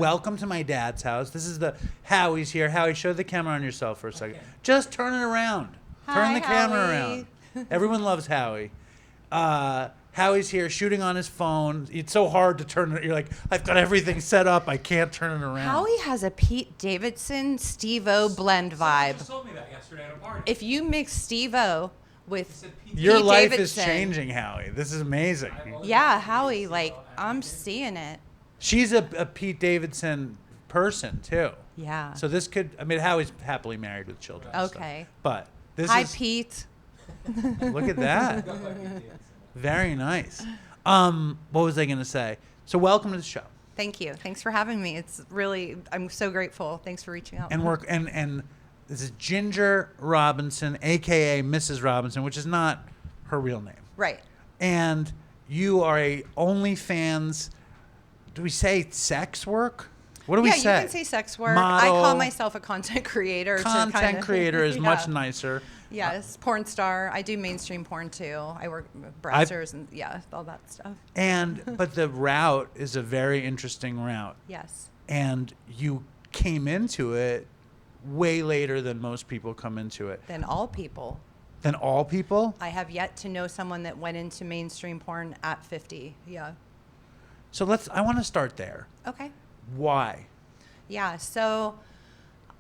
Welcome to my dad's house. This is Howie's here. Howie, show the camera on yourself for a second. Just turn it around. Turn the camera around. Everyone loves Howie. Howie's here shooting on his phone. It's so hard to turn it. You're like, I've got everything set up. I can't turn it around. Howie has a Pete Davidson, Steve-O blend vibe. Just told me that yesterday at a party. If you mix Steve-O with Your Pete life Davidson, is changing, Howie. This is amazing. Yeah, Howie, like, I'm seeing it. She's a Pete Davidson person, too. Yeah. So this could, I mean, Howie's happily married with children. and stuff. Okay. But this Hi, is, Pete. look at that. Very nice. What was I going to say? So welcome to the show. Thank you. Thanks for having me. It's really, I'm so grateful. Thanks for reaching out. And this is Ginger Robinson, a.k.a. Mrs. Robinson, which is not her real name. Right. And you are a OnlyFans, do we say sex work? What do we say? Yeah, you can say sex work. Model, I call myself a content creator. Content creator is much nicer. Yes, porn star. I do mainstream porn too. I work with browsers and all that stuff. But the route is a very interesting route. Yes. And you came into it way later than most people come into it. Than all people. Than all people? I have yet to know someone that went into mainstream porn at 50. Yeah. So I want to start there. Okay. Why? Yeah, so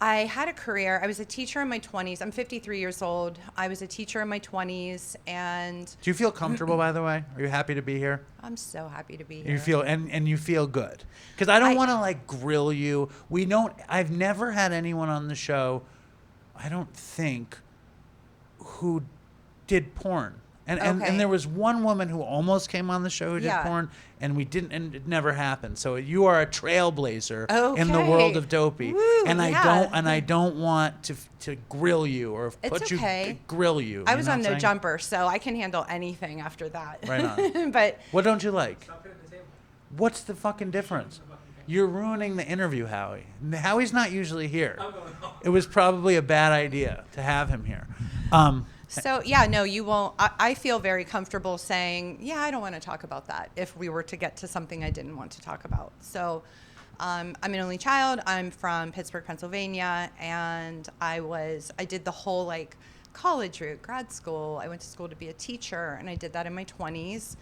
I had a career. I was a teacher in my 20s. I'm 53 years old. I was a teacher in my 20s, and do you feel comfortable, by the way? Are you happy to be here? I'm so happy to be here. You feel and you feel good, because I don't want to like grill you. I've never had anyone on the show, I don't think, who did porn. And there was one woman who almost came on the show who did porn, and we didn't, and it never happened. So you are a trailblazer in the world of dopey. Woo, and I don't want to grill you or grill you. I was on No Jumper, so I can handle anything after that. Right on. But what don't you like? What's the fucking difference? You're ruining the interview, Howie. Howie's not usually here. It was probably a bad idea to have him here. So, yeah, no, you won't. I feel very comfortable saying, yeah, I don't want to talk about that if we were to get to something I didn't want to talk about. So I'm an only child. I'm from Pittsburgh, Pennsylvania, and I did the whole, like, college route, grad school. I went to school to be a teacher, and I did that in my 20s.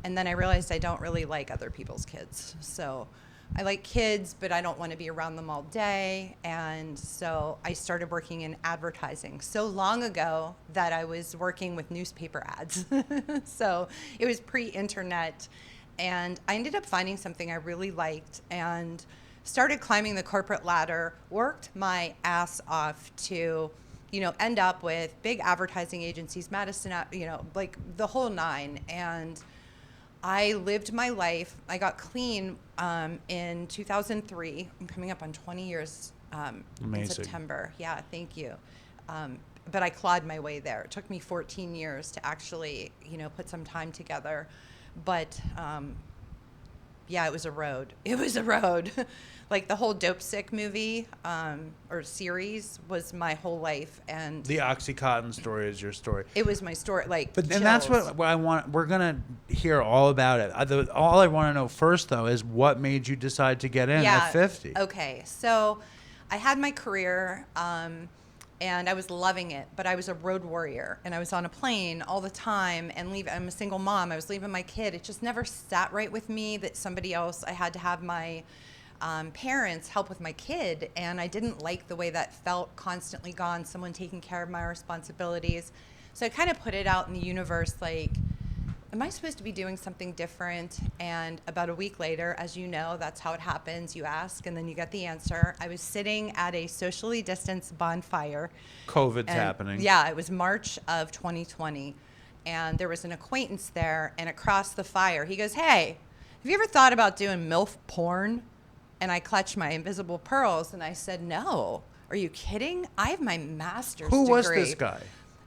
And then I realized I don't really like other people's kids. So I like kids, but I don't want to be around them all day. And so I started working in advertising so long ago that I was working with newspaper ads. So it was pre-internet. And I ended up finding something I really liked and started climbing the corporate ladder, worked my ass off to, end up with big advertising agencies, Madison, like the whole nine. And I lived my life. I got clean in 2003. I'm coming up on 20 years in September. Yeah, thank you. But I clawed my way there. It took me 14 years to actually, put some time together. But it was a road. It was a road. Like the whole Dope Sick movie or series was my whole life, and the Oxycontin story is your story. It was my story, and that's what I want. We're gonna hear all about it. All I want to know first, though, is what made you decide to get in at 50. Okay, so I had my career, and I was loving it, but I was a road warrior, and I was on a plane all the time, and I'm a single mom. I was leaving my kid. It just never sat right with me that somebody else. I had to have my parents help with my kid, and I didn't like the way that felt, constantly gone, someone taking care of my responsibilities. So I kind of put it out in the universe, like, am I supposed to be doing something different? And about a week later, as you know, that's how it happens. You ask, and then you get the answer. I was sitting at a socially distanced bonfire. COVID's happening. Yeah, it was March of 2020. And there was an acquaintance there, and across the fire, he goes, hey, have you ever thought about doing MILF porn? And I clutched my invisible pearls, and I said, no. Are you kidding? I have my master's degree. Who was this guy?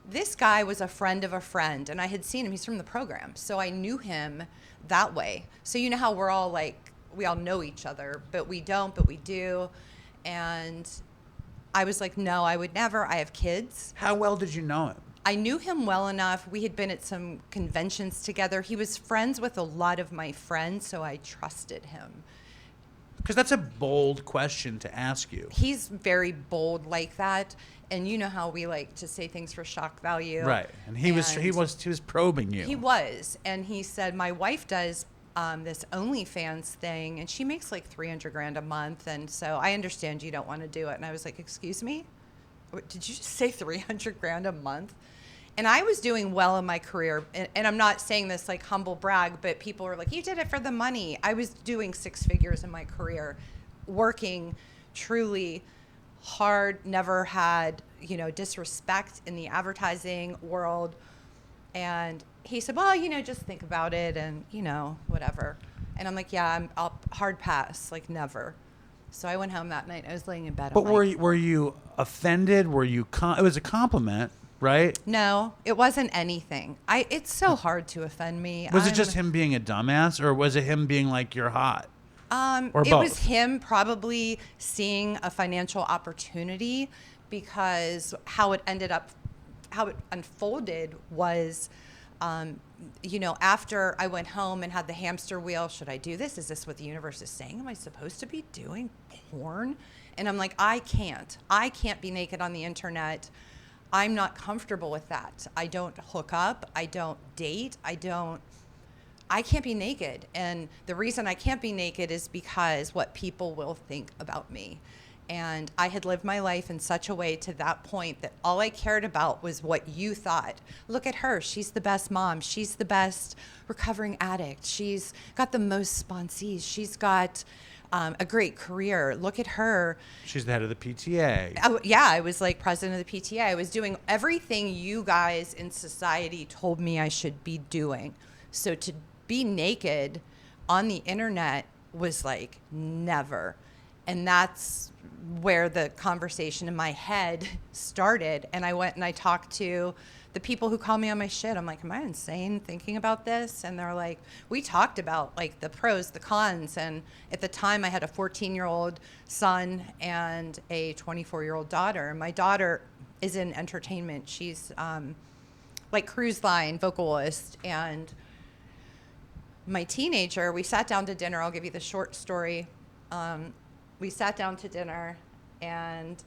This guy was a friend of a friend, and I had seen him. He's from the program, so I knew him that way. So you know how we're all like, we all know each other, but we don't, but we do. And I was like, no, I would never. I have kids. How well did you know him? I knew him well enough. We had been at some conventions together. He was friends with a lot of my friends, so I trusted him. Because that's a bold question to ask you. He's very bold like that. And you know how we like to say things for shock value. Right. And he was probing you. He was. And he said, my wife does this OnlyFans thing, and she makes like $300,000 a month. And so I understand you don't want to do it. And I was like, excuse me? Did you just say $300,000 a month? And I was doing well in my career. And I'm not saying this like humble brag, but people were like, you did it for the money. I was doing 6 figures in my career, working truly hard, never had, disrespect in the advertising world. And he said, well, just think about it and, whatever. And I'm like, yeah, I'll hard pass, like never. So I went home that night. I was laying in bed. But were you offended? Were you? It was a compliment, right? No, it wasn't anything. It's so hard to offend me. Was it just him being a dumbass, or was it him being like, you're hot? Or it both? was him probably seeing a financial opportunity, because how it unfolded was, after I went home and had the hamster wheel, should I do this? Is this what the universe is saying? Am I supposed to be doing porn? And I'm like, I can't be naked on the internet. I'm not comfortable with that. I don't hook up. I don't date. I can't be naked. And the reason I can't be naked is because what people will think about me. And I had lived my life in such a way to that point that all I cared about was what you thought. Look at her. She's the best mom. She's the best recovering addict. She's got the most sponsees. She's got a great career. Look at her. She's the head of the PTA. I was like president of the PTA. I was doing everything you guys in society told me I should be doing. So to be naked on the internet was like never. And that's where the conversation in my head started. And I went and I talked to the people who call me on my shit. I'm like, am I insane thinking about this? And they're like, we talked about like the pros, the cons. And at the time I had a 14-year-old son and a 24-year-old daughter. And my daughter is in entertainment. She's like cruise line vocalist. And my teenager, we sat down to dinner. I'll give you the short story. We sat down to dinner, and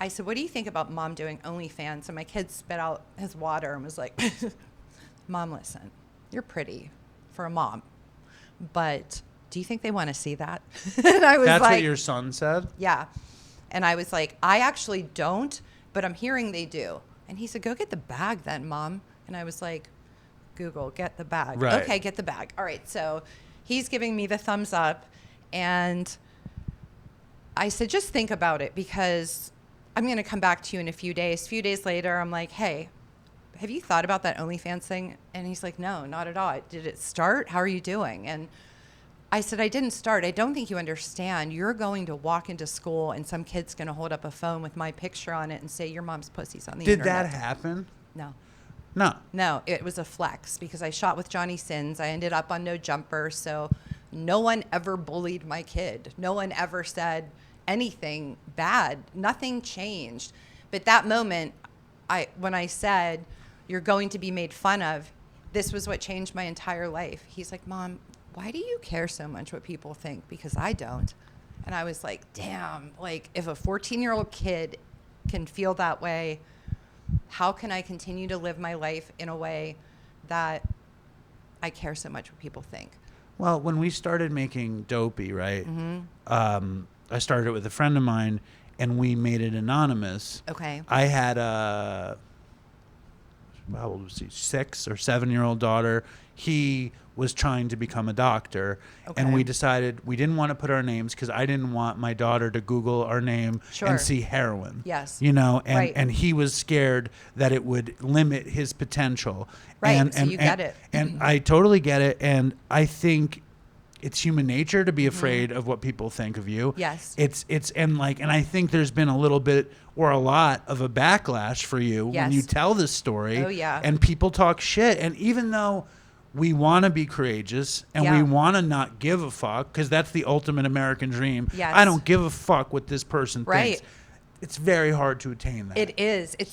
I said, what do you think about mom doing OnlyFans? And my kid spit out his water and was like, Mom, listen, you're pretty for a mom, but do you think they want to see that? And I was That's like, what your son said? Yeah. And I was like, I actually don't, but I'm hearing they do. And he said, go get the bag then, Mom. And I was like, Google, get the bag. Right. Okay, get the bag. All right, so he's giving me the thumbs up, and I said, just think about it, because I'm going to come back to you in a few days. A few days later, I'm like, hey, have you thought about that OnlyFans thing? And he's like, no, not at all. Did it start? How are you doing? And I said, I didn't start. I don't think you understand. You're going to walk into school and some kid's going to hold up a phone with my picture on it and say, your mom's pussy's on the internet. Did that happen? No. No, it was a flex, because I shot with Johnny Sins. I ended up on No Jumper, so no one ever bullied my kid. No one ever said anything bad. Nothing changed. But that moment, when I said, you're going to be made fun of, this was what changed my entire life. He's like, Mom, why do you care so much what people think? Because I don't. And I was like, damn, like if a 14-year-old kid can feel that way, how can I continue to live my life in a way that I care so much what people think? Well, when we started making Dopey, right, I started it with a friend of mine, and we made it anonymous. Okay. I had how old was he, 6 or 7-year-old daughter. He was trying to become a doctor, and we decided we didn't want to put our names because I didn't want my daughter to Google our name and see heroin. Yes. And he was scared that it would limit his potential. Right, And, so you get it. And I totally get it, and I think it's human nature to be afraid of what people think of you. Yes. And I think there's been a little bit or a lot of a backlash for you when you tell this story. Oh, yeah. And people talk shit. And even though we want to be courageous and we want to not give a fuck, because that's the ultimate American dream. Yes. I don't give a fuck what this person thinks. It's very hard to attain that. It is. And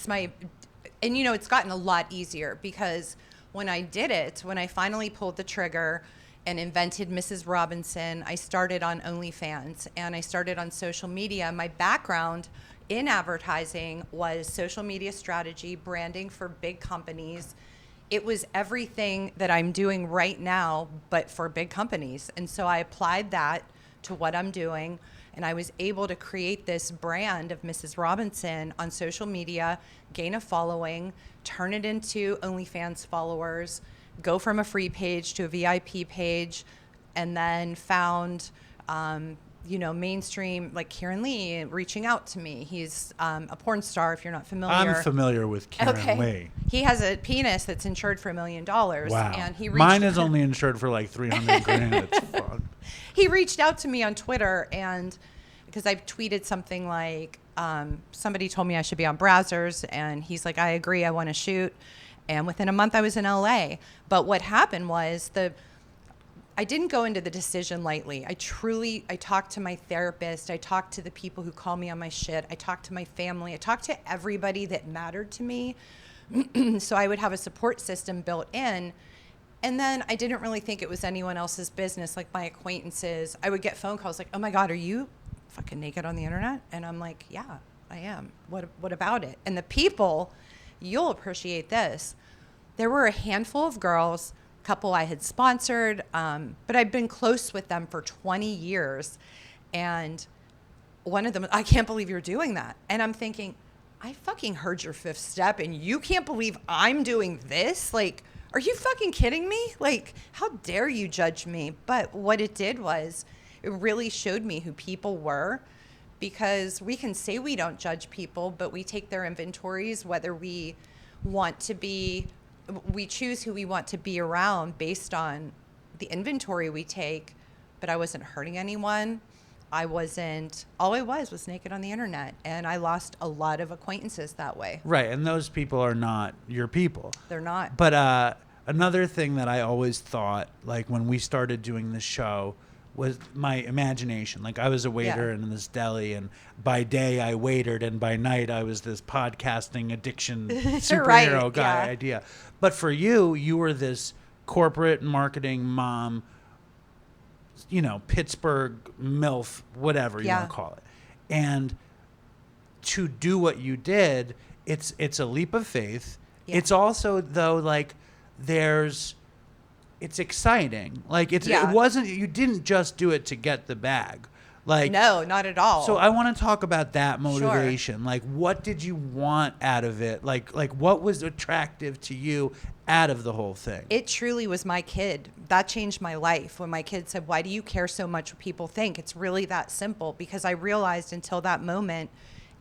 it's gotten a lot easier, because when I did it, when I finally pulled the trigger and invented Mrs. Robinson. I started on OnlyFans, and I started on social media. My background in advertising was social media strategy, branding for big companies. It was everything that I'm doing right now, but for big companies. And so I applied that to what I'm doing, and I was able to create this brand of Mrs. Robinson on social media, gain a following, turn it into OnlyFans followers, go from a free page to a VIP page, and then found, mainstream, like Kieran Lee reaching out to me. He's a porn star, if you're not familiar. I'm familiar with Kieran Lee. He has a penis that's insured for $1 million. Wow. And Mine is only insured for like 300 grand. It's fun. He reached out to me on Twitter, and because I tweeted something like, somebody told me I should be on Brazzers, and he's like, I agree, I want to shoot. And within a month, I was in LA. But what happened was I didn't go into the decision lightly. I talked to my therapist. I talked to the people who call me on my shit. I talked to my family. I talked to everybody that mattered to me. So I would have a support system built in. And then I didn't really think it was anyone else's business, like my acquaintances. I would get phone calls like, oh my God, are you fucking naked on the internet? And I'm like, yeah, I am. What about it? And the people, you'll appreciate this. There were a handful of girls, a couple I had sponsored, but I'd been close with them for 20 years. And one of them, I can't believe you're doing that. And I'm thinking, I fucking heard your fifth step and you can't believe I'm doing this? Like, are you fucking kidding me? Like, how dare you judge me? But what it did was it really showed me who people were, because we can say we don't judge people, but we take their inventories, whether we choose who we want to be around based on the inventory we take. But I wasn't hurting anyone. All I was naked on the internet, and I lost a lot of acquaintances that way. Right, and those people are not your people. They're not. But another thing that I always thought, like when we started doing this show, was my imagination. Like I was a waiter in this deli, and by day I waitered, and by night I was this podcasting addiction superhero guy idea. But for you were this corporate marketing mom, Pittsburgh MILF, whatever you want to call it. And to do what you did, it's a leap of faith. Yeah. It's also, though, like it's exciting. Like it wasn't, you didn't just do it to get the bag. Like, no, not at all. So I want to talk about that motivation. Sure. Like, what did you want out of it? Like what was attractive to you out of the whole thing? It truly was my kid. That changed my life. When my kid said, why do you care so much what people think? It's really that simple, because I realized until that moment,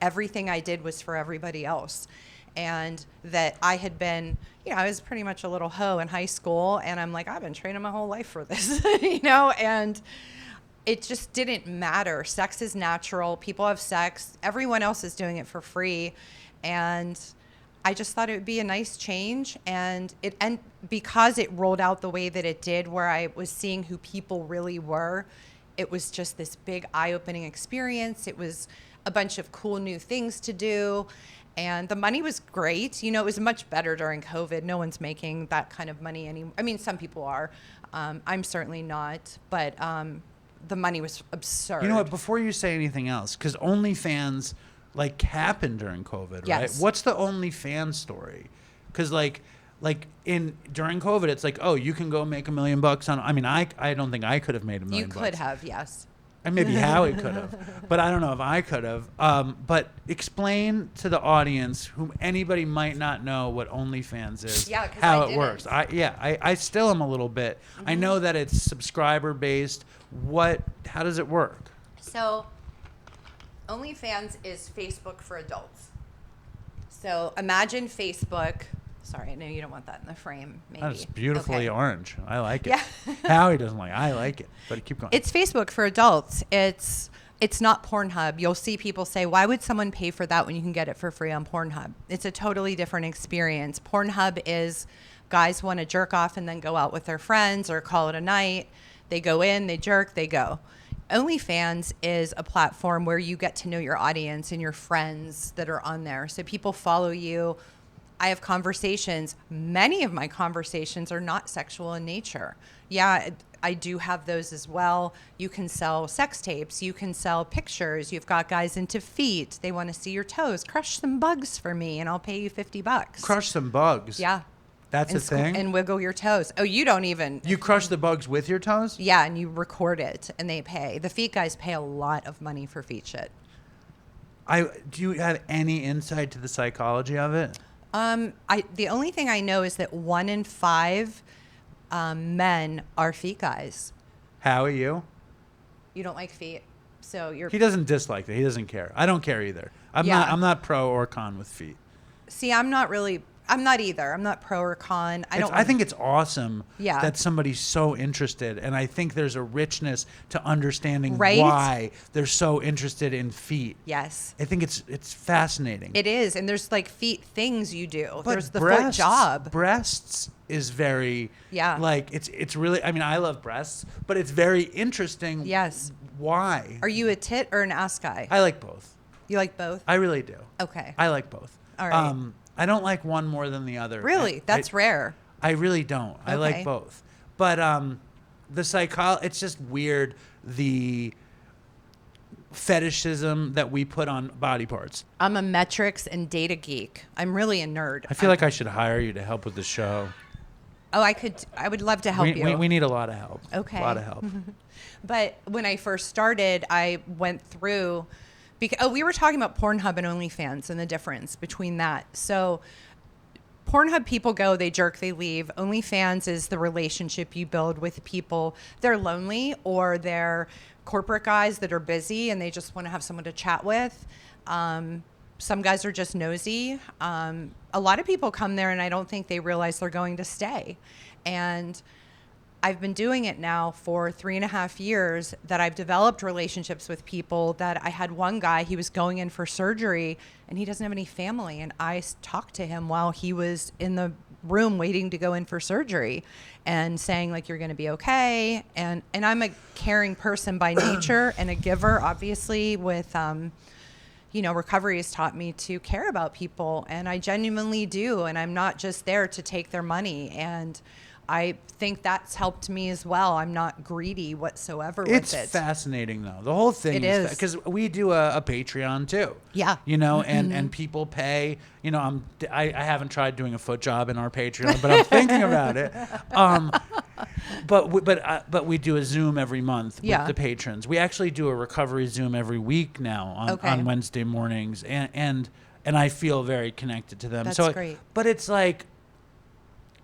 everything I did was for everybody else. And that I had been, I was pretty much a little hoe in high school, and I'm like, I've been training my whole life for this, and it just didn't matter. Sex is natural. People have sex. Everyone else is doing it for free. And I just thought it would be a nice change. And because it rolled out the way that it did, where I was seeing who people really were, it was just this big eye-opening experience. It was a bunch of cool new things to do. And the money was great. It was much better during COVID. No one's making that kind of money anymore. I mean, some people are. I'm certainly not. But the money was absurd. You know what? Before you say anything else, because OnlyFans happened during COVID, yes. right? What's the OnlyFans story? Because during COVID, it's like, oh, you can go make $1 million on. I mean, I don't think I could have made $1 million. You could have, yes. And maybe Howie could have, but I don't know if I could have. But explain to the audience, whom anybody might not know what OnlyFans is, how it works. I still am a little bit. Mm-hmm. I know that it's subscriber based. How does it work? So OnlyFans is Facebook for adults. So imagine Facebook. Sorry, I know you don't want that in the frame. Maybe. That's beautifully orange. I like it. Yeah. Howie doesn't like it. I like it. But keep going. It's Facebook for adults. It's not PornHub. You'll see people say, why would someone pay for that when you can get it for free on PornHub? It's a totally different experience. PornHub is guys want to jerk off and then go out with their friends or call it a night. They go in, they jerk, they go. OnlyFans is a platform where you get to know your audience and your friends that are on there. So people follow you. I have conversations. Many of my conversations are not sexual in nature. Yeah, I do have those as well. You can sell sex tapes. You can sell pictures. You've got guys into feet. They want to see your toes. Crush some bugs for me, and I'll pay you $50. Crush some bugs. Yeah. That's a thing? And wiggle your toes. Oh, you don't even. You crush the bugs with your toes? Yeah, and you record it, and they pay. The feet guys pay a lot of money for feet shit. Do you have any insight to the psychology of it? The only thing I know is that 1 in 5 men are feet guys. Howie, you? You don't like feet, so you're. He doesn't dislike it. He doesn't care. I don't care either. I'm not pro or con with feet. See, I'm not either. I'm not pro or con. I think it's awesome Yeah. that somebody's so interested, and I think there's a richness to understanding Right? why they're so interested in feet. Yes. I think it's fascinating. It is, and there's like feet things you do. But There's the foot job. Breasts is very like it's really. I mean, I love breasts, but it's very interesting. Yes. Why? Are you a tit or an ass guy? I like both. You like both? I really do. Okay. I like both. All right. I don't like one more than the other. Really? That's rare. I really don't. I like Okay. both. But it's just weird, the fetishism that we put on body parts. I'm a metrics and data geek. I'm really a nerd. I feel like I should hire you to help with the show. Oh, I would love to help you. We need a lot of help. Okay. A lot of help. But when I first started, I went through we were talking about PornHub and OnlyFans and the difference between that. So PornHub people go, they jerk, they leave. OnlyFans is the relationship you build with people. They're lonely or they're corporate guys that are busy and they just want to have someone to chat with. Some guys are just nosy. A lot of people come there and I don't think they realize they're going to stay. And I've been doing it now for 3.5 years that I've developed relationships with people that I had one guy, he was going in for surgery and he doesn't have any family. And I talked to him while he was in the room waiting to go in for surgery and saying like, you're going to be okay. And I'm a caring person by nature and a giver, obviously, with, recovery has taught me to care about people, and I genuinely do. And I'm not just there to take their money. And I think that's helped me as well. I'm not greedy whatsoever with it. It's fascinating, though. The whole thing is because we do a Patreon too. Yeah. And people pay. I haven't tried doing a foot job in our Patreon, but I'm thinking about it. But we do a Zoom every month with the patrons. We actually do a recovery Zoom every week now on Wednesday mornings, and I feel very connected to them. That's great. But it's like.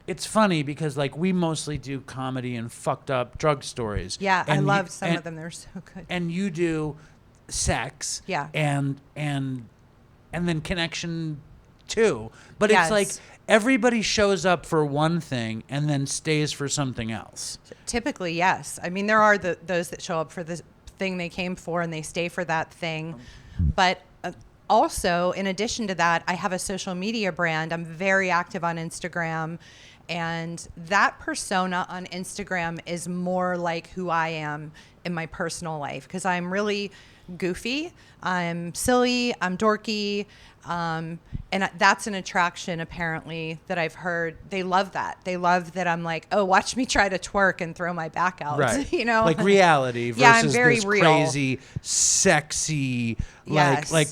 It's funny because like we mostly do comedy and fucked up drug stories. Yeah, and I love some of them. They're so good. And you do sex. Yeah. And then connection too. But it's like everybody shows up for one thing and then stays for something else. Typically, yes. I mean, there are those that show up for the thing they came for and they stay for that thing. But also, in addition to that, I have a social media brand. I'm very active on Instagram. And that persona on Instagram is more like who I am in my personal life because I'm really goofy. I'm silly. I'm dorky. And that's an attraction, apparently, that I've heard. They love that. They love that I'm like, oh, watch me try to twerk and throw my back out. Right. Like reality versus I'm very this real. crazy, sexy, like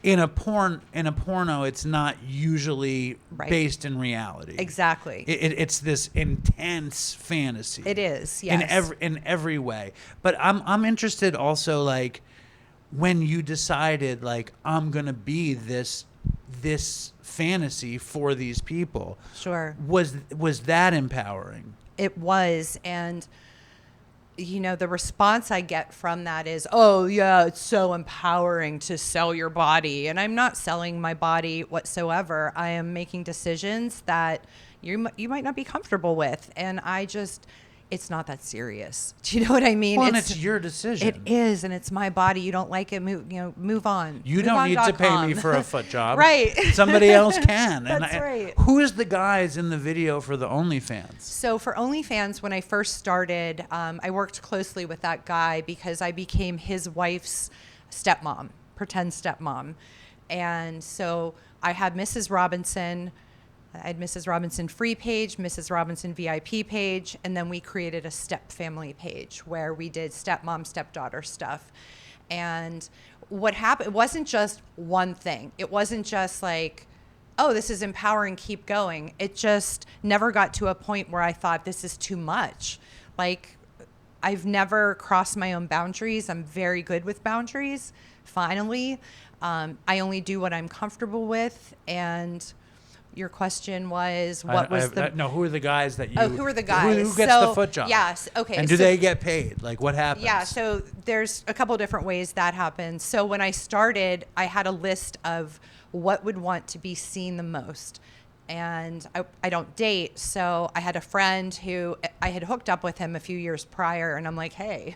in a porno, it's not usually based in reality. Exactly. It's this intense fantasy. It is, yes. In every way. But I'm interested also, like, when you decided, like, I'm gonna be this fantasy for these people. Sure. Was that empowering? It was, and the response I get from that is, oh, yeah, it's so empowering to sell your body. And I'm not selling my body whatsoever. I am making decisions that you might not be comfortable with. And it's not that serious. Do you know what I mean? Well, and it's your decision. It is, and it's my body. You don't like it, move on. You don't need to pay me for a foot job. Right. Somebody else can. That's right. Who is the guys in the video for the OnlyFans? So for OnlyFans, when I first started, I worked closely with that guy because I became his wife's stepmom, pretend stepmom. And so I had Mrs. Robinson. I had Mrs. Robinson free page, Mrs. Robinson VIP page, and then we created a step family page where we did stepmom, stepdaughter stuff. And what happened, it wasn't just one thing. It wasn't just like, oh, this is empowering, keep going. It just never got to a point where I thought this is too much. Like, I've never crossed my own boundaries. I'm very good with boundaries, finally. I only do what I'm comfortable with. And your question was, who are the guys that you... Oh, who are the guys? Who gets the foot job? Yes, okay. And do they get paid? Like, what happens? Yeah, so there's a couple different ways that happens. So when I started, I had a list of what would want to be seen the most. And I don't date, so I had a friend who I had hooked up with him a few years prior, and I'm like, hey,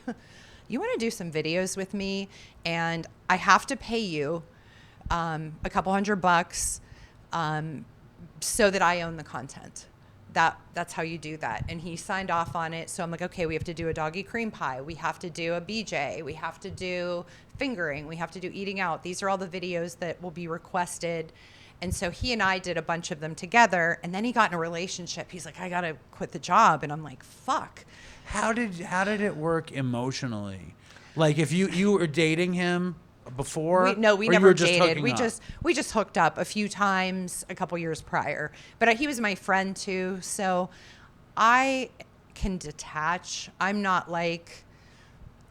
you want to do some videos with me? And I have to pay you a couple $100 so that I own the content. That's how you do that. And he signed off on it. So I'm like, okay, we have to do a doggy cream pie. We have to do a BJ. We have to do fingering. We have to do eating out. These are all the videos that will be requested. And so he and I did a bunch of them together. And then he got in a relationship. He's like, I got to quit the job. And I'm like, fuck. How did it work emotionally? Like, if you were dating him before? We never dated. We just hooked up a few times a couple years prior. But he was my friend too, so I can detach. I'm not like,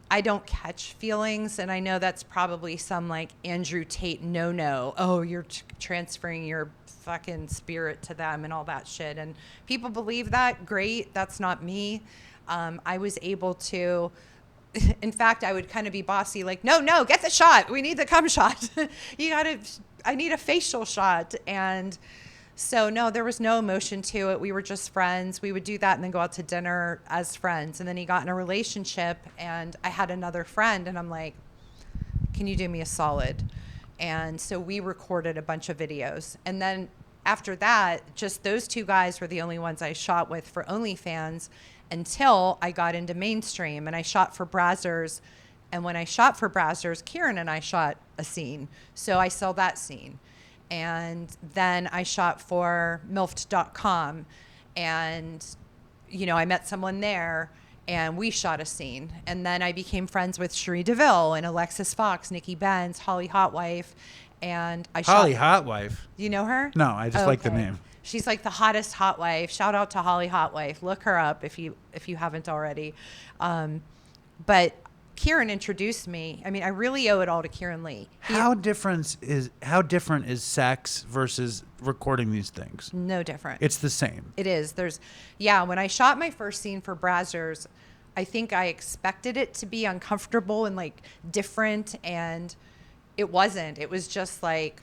I don't catch feelings, and I know that's probably some like Andrew Tate no. Oh, you're transferring your fucking spirit to them and all that shit. And people believe that. Great. That's not me. I was able to. In fact, I would kind of be bossy, like, no, get the shot. We need the cum shot. I need a facial shot. And so, no, there was no emotion to it. We were just friends. We would do that and then go out to dinner as friends. And then he got in a relationship, and I had another friend, and I'm like, can you do me a solid? And so we recorded a bunch of videos. And then after that, just those two guys were the only ones I shot with for OnlyFans, until I got into mainstream, and I shot for Brazzers. And when I shot for Brazzers, Kieran and I shot a scene. So I saw that scene. And then I shot for MILF.com, and, I met someone there, and we shot a scene. And then I became friends with Cherie DeVille and Alexis Fox, Nikki Benz, Holly Hotwife. And I shot... Holly Hotwife? You know her? No, I just like the name. She's like the hottest hot wife. Shout out to Holly Hotwife. Look her up if you haven't already. But Kieran introduced me. I mean, I really owe it all to Kieran Lee. How different is sex versus recording these things? No different. It's the same. It is. When I shot my first scene for Brazzers, I think I expected it to be uncomfortable and like different, and it wasn't. It was just like,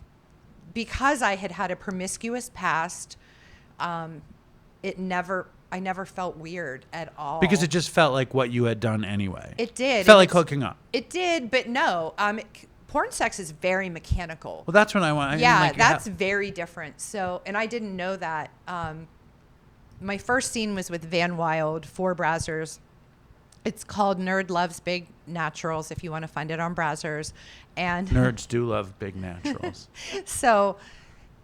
because I had a promiscuous past, I never felt weird at all. Because it just felt like what you had done anyway. It did. Felt like hooking up. It did, but no. Porn sex is very mechanical. Well, that's what I want. That's very different. So, and I didn't know that. My first scene was with Van Wild for Brazzers. It's called Nerd Loves Big Naturals, if you want to find it on Brazzers. And nerds do love big naturals. So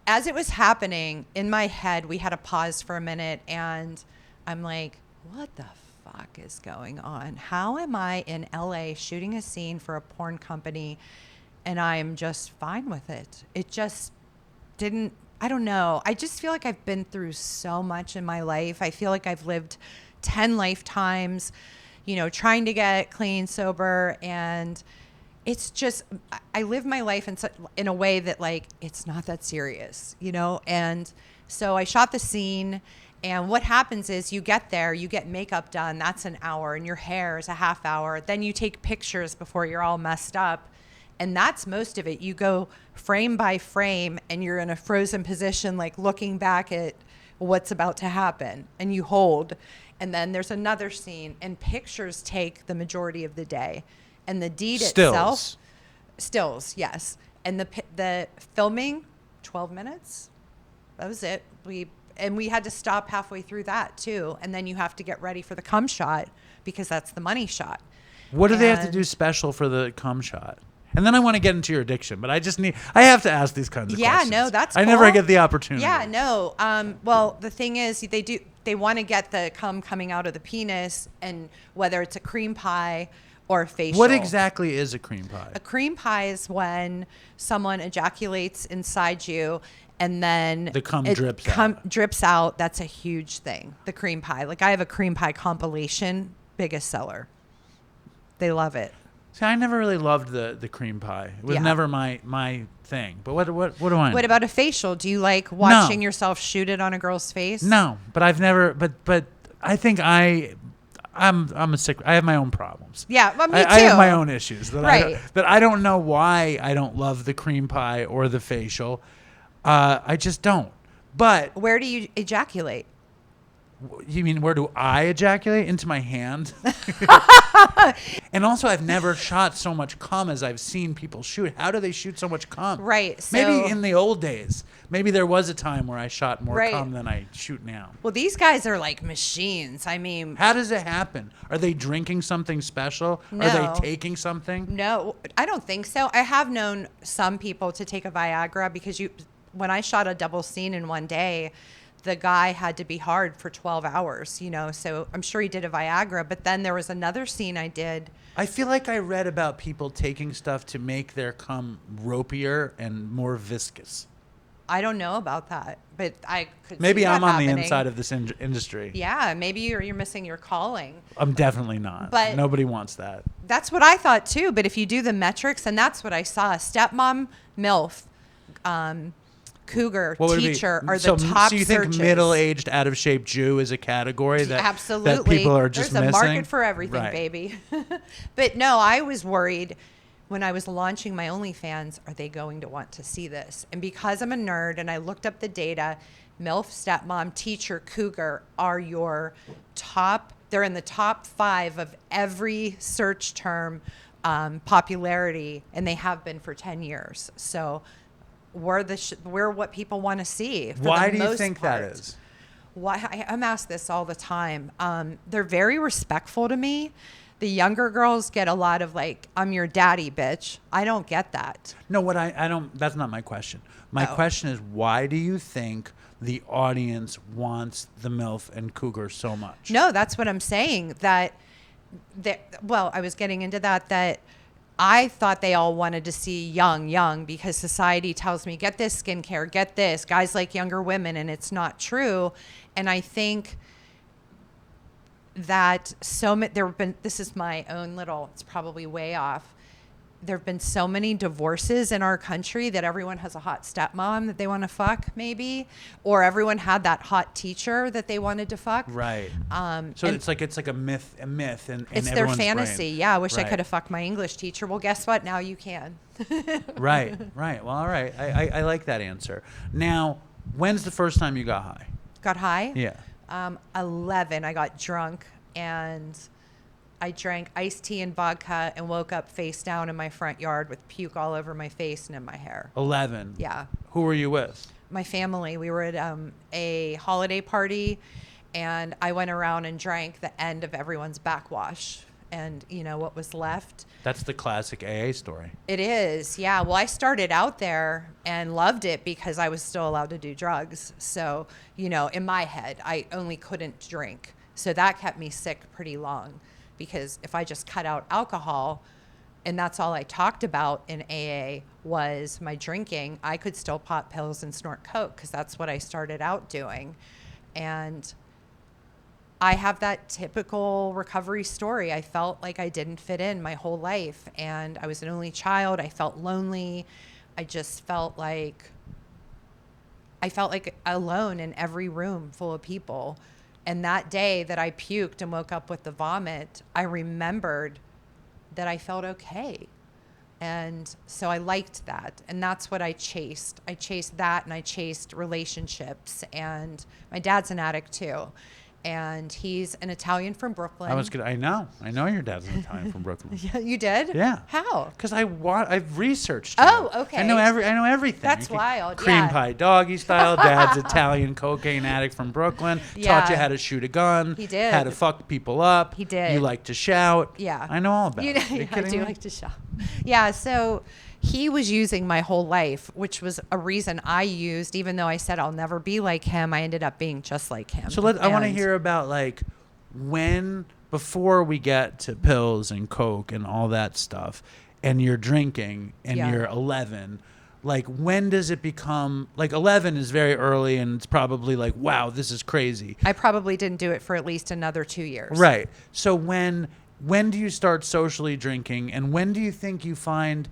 as it was happening in my head, we had to pause for a minute, and I'm like, what the fuck is going on? How am I in LA shooting a scene for a porn company, and I am just fine with it? It just didn't, I don't know. I just feel like I've been through so much in my life. I feel like I've lived 10 lifetimes, trying to get clean, sober, and it's just, I live my life in a way that, like, it's not that serious, And so I shot the scene, and what happens is you get there, you get makeup done, that's an hour, and your hair is a half hour. Then you take pictures before you're all messed up, and that's most of it. You go frame by frame, and you're in a frozen position, like looking back at what's about to happen, and you hold. And then there's another scene, and pictures take the majority of the day. And the deed itself, stills, yes. And the filming, 12 minutes. That was it. We had to stop halfway through that too. And then you have to get ready for the cum shot, because that's the money shot. What do they have to do special for the cum shot? And then I want to get into your addiction, but I have to ask these kinds of questions. Yeah, no, that's I never cool. get the opportunity. Yeah, no. Well, the thing is, they want to get the cum coming out of the penis, and whether it's a cream pie or a facial. What exactly is a cream pie? A cream pie is when someone ejaculates inside you, and then the cum drips out. That's a huge thing. The cream pie. Like, I have a cream pie compilation, biggest seller. They love it. See, I never really loved the cream pie. It was never my thing. But what do I know? What about a facial? Do you like watching yourself shoot it on a girl's face? No, but I've never. But I think I'm a sick. I have my own problems. Yeah, well, me too. I have my own issues that right. I don't know why I don't love the cream pie or the facial. I just don't. But where do you ejaculate? You mean where do I ejaculate? Into my hand? And also, I've never shot so much cum as I've seen people shoot. How do they shoot so much cum? Right. So maybe in the old days. Maybe there was a time where I shot more cum than I shoot now. Well, these guys are like machines. I mean, how does it happen? Are they drinking something special? No. Are they taking something? No, I don't think so. I have known some people to take a Viagra because when I shot a double scene in one day, the guy had to be hard for 12 hours, so I'm sure he did a Viagra. But then there was another scene I did. I feel like I read about people taking stuff to make their cum ropier and more viscous. I don't know about that, but I could maybe see I'm that on happening. The inside of this industry. Yeah, maybe you're missing your calling. I'm definitely not. But nobody wants that. That's what I thought too. But if you do the metrics, and that's what I saw, stepmom, MILF, Cougar, teacher are the top So you searches. think middle-aged, out-of-shape Jew is a category that absolutely that people are just There's missing? a market for everything, right. baby. But no, I was worried when I was launching my OnlyFans, are they going to want to see this? And because I'm a nerd and I looked up the data, MILF, stepmom, teacher, Cougar are your top. They're in the top 5 of every search term popularity, and they have been for 10 years. So we're what people want to see. Why do you think that is? Why I'm asked this all the time. They're very respectful to me. The younger girls get a lot of like, I'm your daddy, bitch. I don't get that. No, I don't. That's not my question. My question is, why do you think the audience wants the MILF and Cougar so much? No, that's what I'm saying. I was getting into that I thought they all wanted to see young because society tells me, get this skincare, get this. Guys like younger women, and it's not true. And I think that this is my own little, it's probably way off. There have been so many divorces in our country that everyone has a hot stepmom that they want to fuck, maybe, or everyone had that hot teacher that they wanted to fuck. Right. So it's like a myth, and it's their fantasy. Brain. Yeah, I wish I Right. could have fucked my English teacher. Well, guess what? Now you can. Right. Well, all right. I like that answer. Now, when's the first time you got high? Got high? Yeah. 11. I got drunk and I drank iced tea and vodka and woke up face down in my front yard with puke all over my face and in my hair. 11. Yeah. Who were you with? My family. We were at a holiday party, and I went around and drank the end of everyone's backwash and, what was left. That's the classic AA story. It is. Yeah. Well, I started out there and loved it because I was still allowed to do drugs. So, in my head, I only couldn't drink. So that kept me sick pretty long. Because if I just cut out alcohol and that's all I talked about in AA was my drinking, I could still pop pills and snort coke because that's what I started out doing. And I have that typical recovery story. I felt like I didn't fit in my whole life, and I was an only child. I felt lonely. I just felt like alone in every room full of people. And that day that I puked and woke up with the vomit, I remembered that I felt okay. And so I liked that. And that's what I chased. I chased that, and I chased relationships. And my dad's an addict too. and he's an Italian from Brooklyn. I know your dad's an Italian from Brooklyn. Yeah, you did? Yeah. How? Because I've researched you. Oh, okay. I know everything. That's wild. Cream Yeah. pie doggy style. Dad's Italian cocaine addict from Brooklyn. Yeah. Taught you how to shoot a gun. He did. How to fuck people up. He did. You like to shout. Yeah. I know all about it. Yeah, I kidding do me? like to shout. Yeah, so he was using my whole life, which was a reason I used, even though I said I'll never be like him, I ended up being just like him. So I want to hear about like before we get to pills and coke and all that stuff, and you're drinking and Yeah. you're 11, like when does it become, like 11 is very early and it's probably like, wow, this is crazy. I probably didn't do it for at least another 2 years. Right. So when do you start socially drinking, and when do you think you find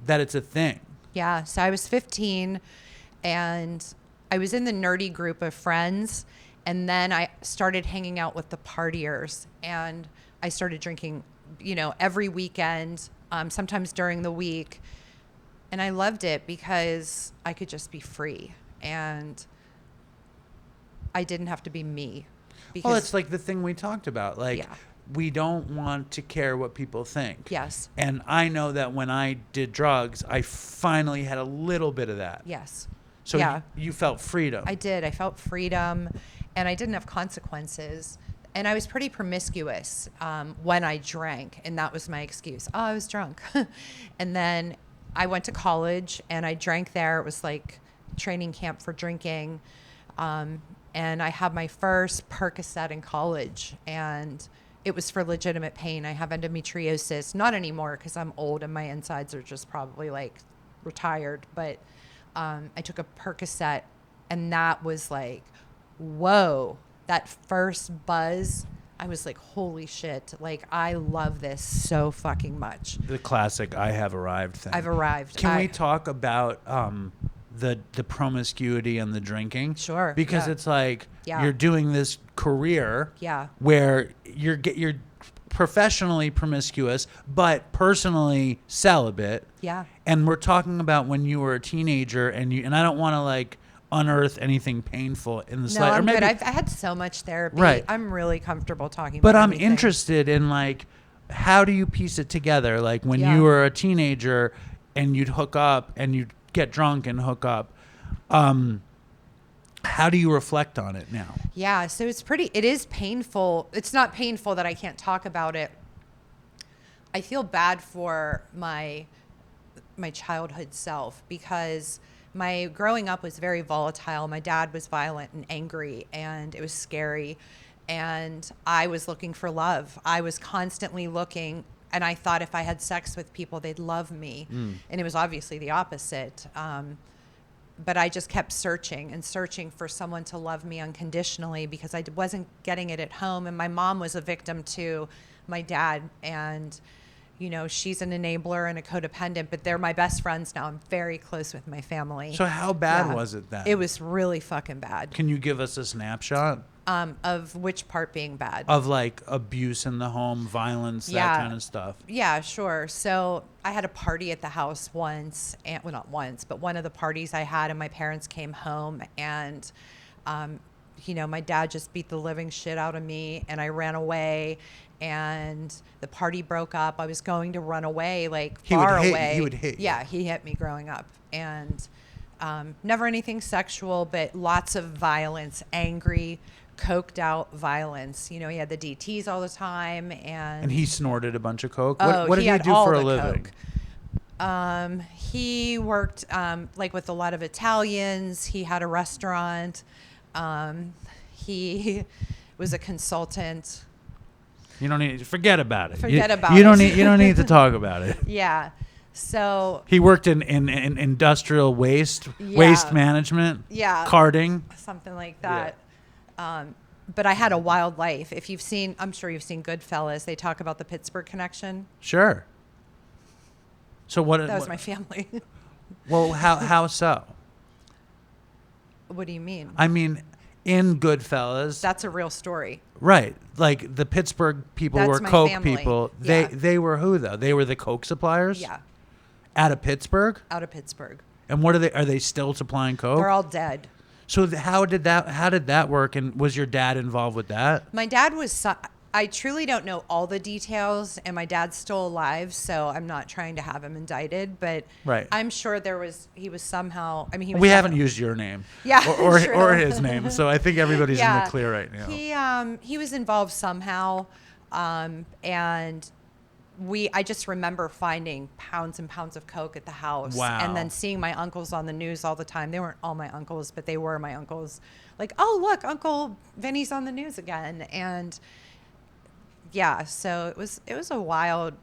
that it's a thing? Yeah, so I was 15 and I was in the nerdy group of friends, and then I started hanging out with the partiers, and I started drinking, every weekend, sometimes during the week. And I loved it because I could just be free and I didn't have to be me. Well, it's like the thing we talked about. Like, Yeah. we don't want to care what people think. Yes. And I know that when I did drugs, I finally had a little bit of that. Yes. So Yeah. you felt freedom. I did. I felt freedom, and I didn't have consequences. And I was pretty promiscuous when I drank, and that was my excuse. Oh, I was drunk. And then I went to college, and I drank there. It was like training camp for drinking. And I had my first Percocet in college, and it was for legitimate pain. I have endometriosis, not anymore because I'm old and my insides are just probably like retired. But I took a Percocet, and that was like, whoa, that first buzz. I was like, holy shit. Like, I love this so fucking much. The classic "I have arrived" thing. I've arrived. Can we talk about the promiscuity and the drinking? Sure, Because yeah. it's like Yeah. you're doing this career Yeah. where you're professionally promiscuous but personally celibate. Yeah. And we're talking about when you were a teenager, and I don't want to like unearth anything painful in the No, slight. I'm or maybe, good. I had so much therapy. Right. I'm really comfortable talking but about I'm anything. interested in like, how do you piece it together? Like when Yeah. you were a teenager and you'd hook up and you'd get drunk and hook up, how do you reflect on it now? Yeah, so it is painful. It's not painful that I can't talk about it. I feel bad for my childhood self because my growing up was very volatile. My dad was violent and angry, and it was scary. And I was looking for love. I was constantly looking, and I thought if I had sex with people, they'd love me. And it was obviously the opposite. But I just kept searching and searching for someone to love me unconditionally because I wasn't getting it at home. And my mom was a victim to my dad. And, she's an enabler and a codependent, but they're my best friends now. I'm very close with my family. So how bad was it then? It was really fucking bad. Can you give us a snapshot Of which part being bad? of like abuse in the home, violence, that kind of stuff? Yeah, sure. So I had a party at the house once, and well, not once, but one of the parties I had, and my parents came home, and my dad just beat the living shit out of me, and I ran away, and the party broke up. I was going to run away, like far away. He would hit you. Yeah, he hit me growing up, and never anything sexual, but lots of violence, angry, coked out violence. He had the DTs all the time, and And he snorted a bunch of coke. Oh, What he did he had do all for a the living? coke. He worked like with a lot of Italians. He had a restaurant. He was a consultant. You don't need forget about it. Forget about you don't it. need you don't need to talk about it. Yeah. So He worked in industrial waste Yeah. management, Yeah. carting. something like that. But I had a wild life. I'm sure you've seen Goodfellas. They talk about the Pittsburgh connection. Sure. So what? That was my family. Well, how so? What do you mean? I mean, in Goodfellas, That's a real story. right? Like the Pittsburgh people That's were my coke family. people. Yeah. They were who though? They were the coke suppliers. Yeah. Out of Pittsburgh. Out of Pittsburgh. And what are they? Are they still supplying coke? They're all dead. So how did that work? And was your dad involved with that? My dad was. I truly don't know all the details, and my dad's still alive, so I'm not trying to have him indicted. But Right. I'm sure he was somehow. I mean, he was. We haven't used your name, Yeah, or his name, so I think everybody's in the clear right now. He was involved somehow, and I just remember finding pounds and pounds of coke at the house. Wow. And then seeing my uncles on the news all the time. They weren't all my uncles, but they were my uncles. Like, oh, look, Uncle Vinny's on the news again. And yeah, so it was a wild,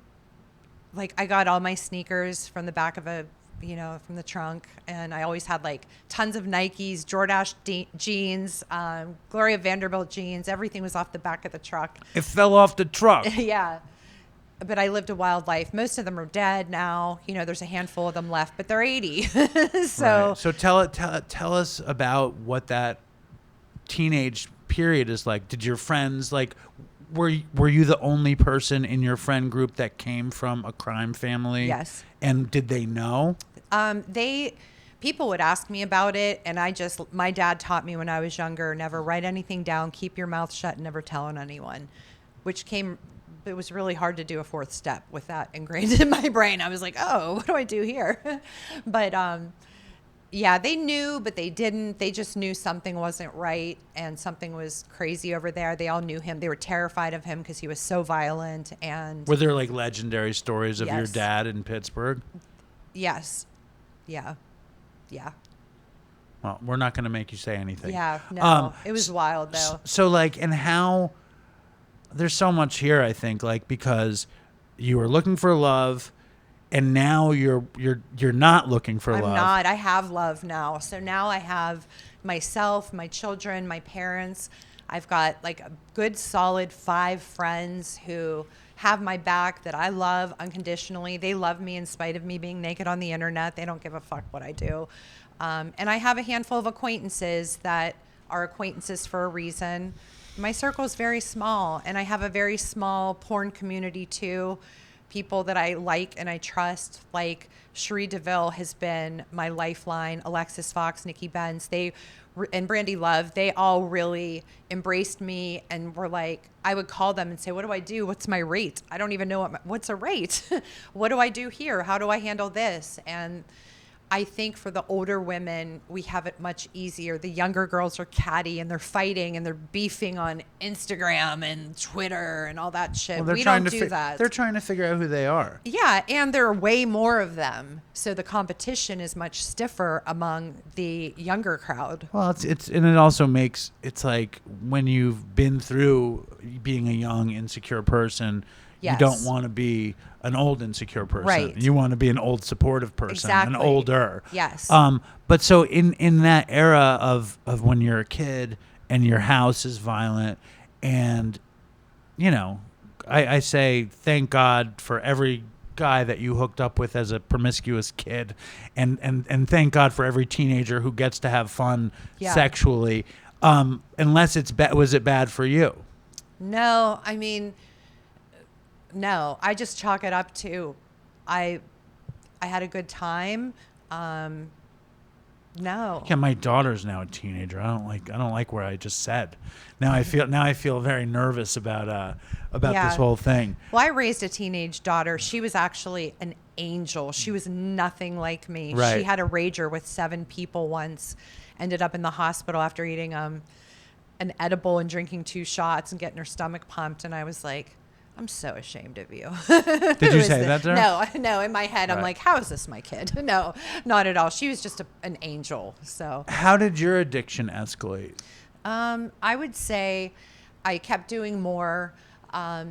like, I got all my sneakers from the back of from the trunk. And I always had like tons of Nikes, Jordache jeans, Gloria Vanderbilt jeans. Everything was off the back of the truck. It fell off the truck. Yeah. But I lived a wild life. Most of them are dead now. There's a handful of them left, but they're 80. So, right. So tell us about what that teenage period is like. Did your friends were you the only person in your friend group that came from a crime family? Yes. And did they know? People would ask me about it, and my dad taught me when I was younger, never write anything down, keep your mouth shut, and never tell on anyone, it was really hard to do a fourth step with that ingrained in my brain. I was like, oh, what do I do here? But yeah, they knew, but they didn't. They just knew something wasn't right and something was crazy over there. They all knew him. They were terrified of him because he was so violent. And were there like legendary stories of your Yes. dad in Pittsburgh? Yes. Yeah. Yeah. Well, we're not going to make you say anything. Yeah. No, it was wild though. So and how there's so much here, I think, because you were looking for love and now you're not looking for love. I'm not. I have love now. So now I have myself, my children, my parents. I've got like a good solid 5 friends who have my back that I love unconditionally. They love me in spite of me being naked on the internet. They don't give a fuck what I do. And I have a handful of acquaintances that are acquaintances for a reason. My circle is very small, and I have a very small porn community too. People that I like and I trust, like Cherie DeVille has been my lifeline, Alexis Fox, Nikki Benz, and Brandy Love, they all really embraced me and were like, I would call them and say, what do I do? What's my rate? I don't even know what's a rate. What do I do here? How do I handle this? And I think for the older women, we have it much easier. The younger girls are catty and they're fighting and they're beefing on Instagram and Twitter and all that shit. Well, we don't do that. They're trying to figure out who they are. Yeah, and there are way more of them. So the competition is much stiffer among the younger crowd. Well, and it also makes it's like when you've been through being a young insecure person, Yes. you don't want to be an old insecure person. Right. You want to be an old supportive person, Exactly. an older. Yes. But so in that era of when you're a kid and your house is violent, and I say thank God for every guy that you hooked up with as a promiscuous kid, and thank God for every teenager who gets to have fun sexually. Unless was it bad for you? No, I mean, no, I just chalk it up to I had a good time. No. Yeah, my daughter's now a teenager. I don't like where I just said. Now I feel very nervous about this whole thing. Well, I raised a teenage daughter. She was actually an angel. She was nothing like me. Right. She had a rager with 7 people once. Ended up in the hospital after eating an edible and drinking 2 shots and getting her stomach pumped. And I was like, I'm so ashamed of you. Did you say that to her? No. In my head, I'm like, how is this my kid? No, not at all. She was just an angel. So how did your addiction escalate? I would say I kept doing more. I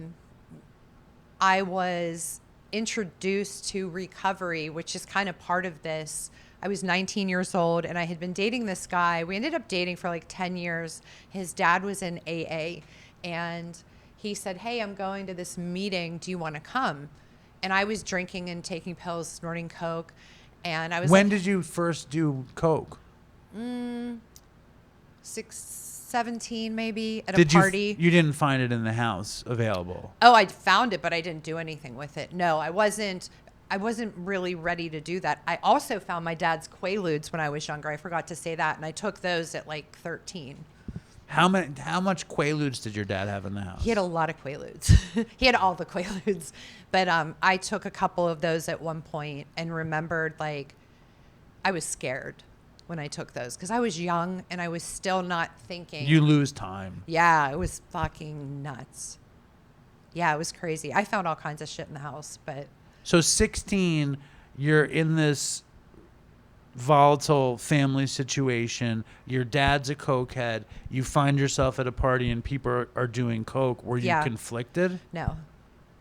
was introduced to recovery, which is kind of part of this. I was 19 years old and I had been dating this guy. We ended up dating for like 10 years. His dad was in AA and he said, hey, I'm going to this meeting. Do you want to come? And I was drinking and taking pills, snorting coke. And I was When did you first do coke? 17 maybe at a party. You didn't find it in the house available? Oh, I found it, but I didn't do anything with it. No, I wasn't. I wasn't really ready to do that. I also found my dad's Quaaludes when I was younger. I forgot to say that. And I took those at like 13. How much Quaaludes did your dad have in the house? He had a lot of Quaaludes. He had all the Quaaludes. But I took a couple of those at one point and remembered, like, I was scared when I took those because I was young and I was still not thinking. You lose time. Yeah, it was fucking nuts. Yeah, it was crazy. I found all kinds of shit in the house, but. So 16, you're in this volatile family situation. Your dad's a cokehead. You find yourself at a party and people are doing coke. Were you conflicted? No.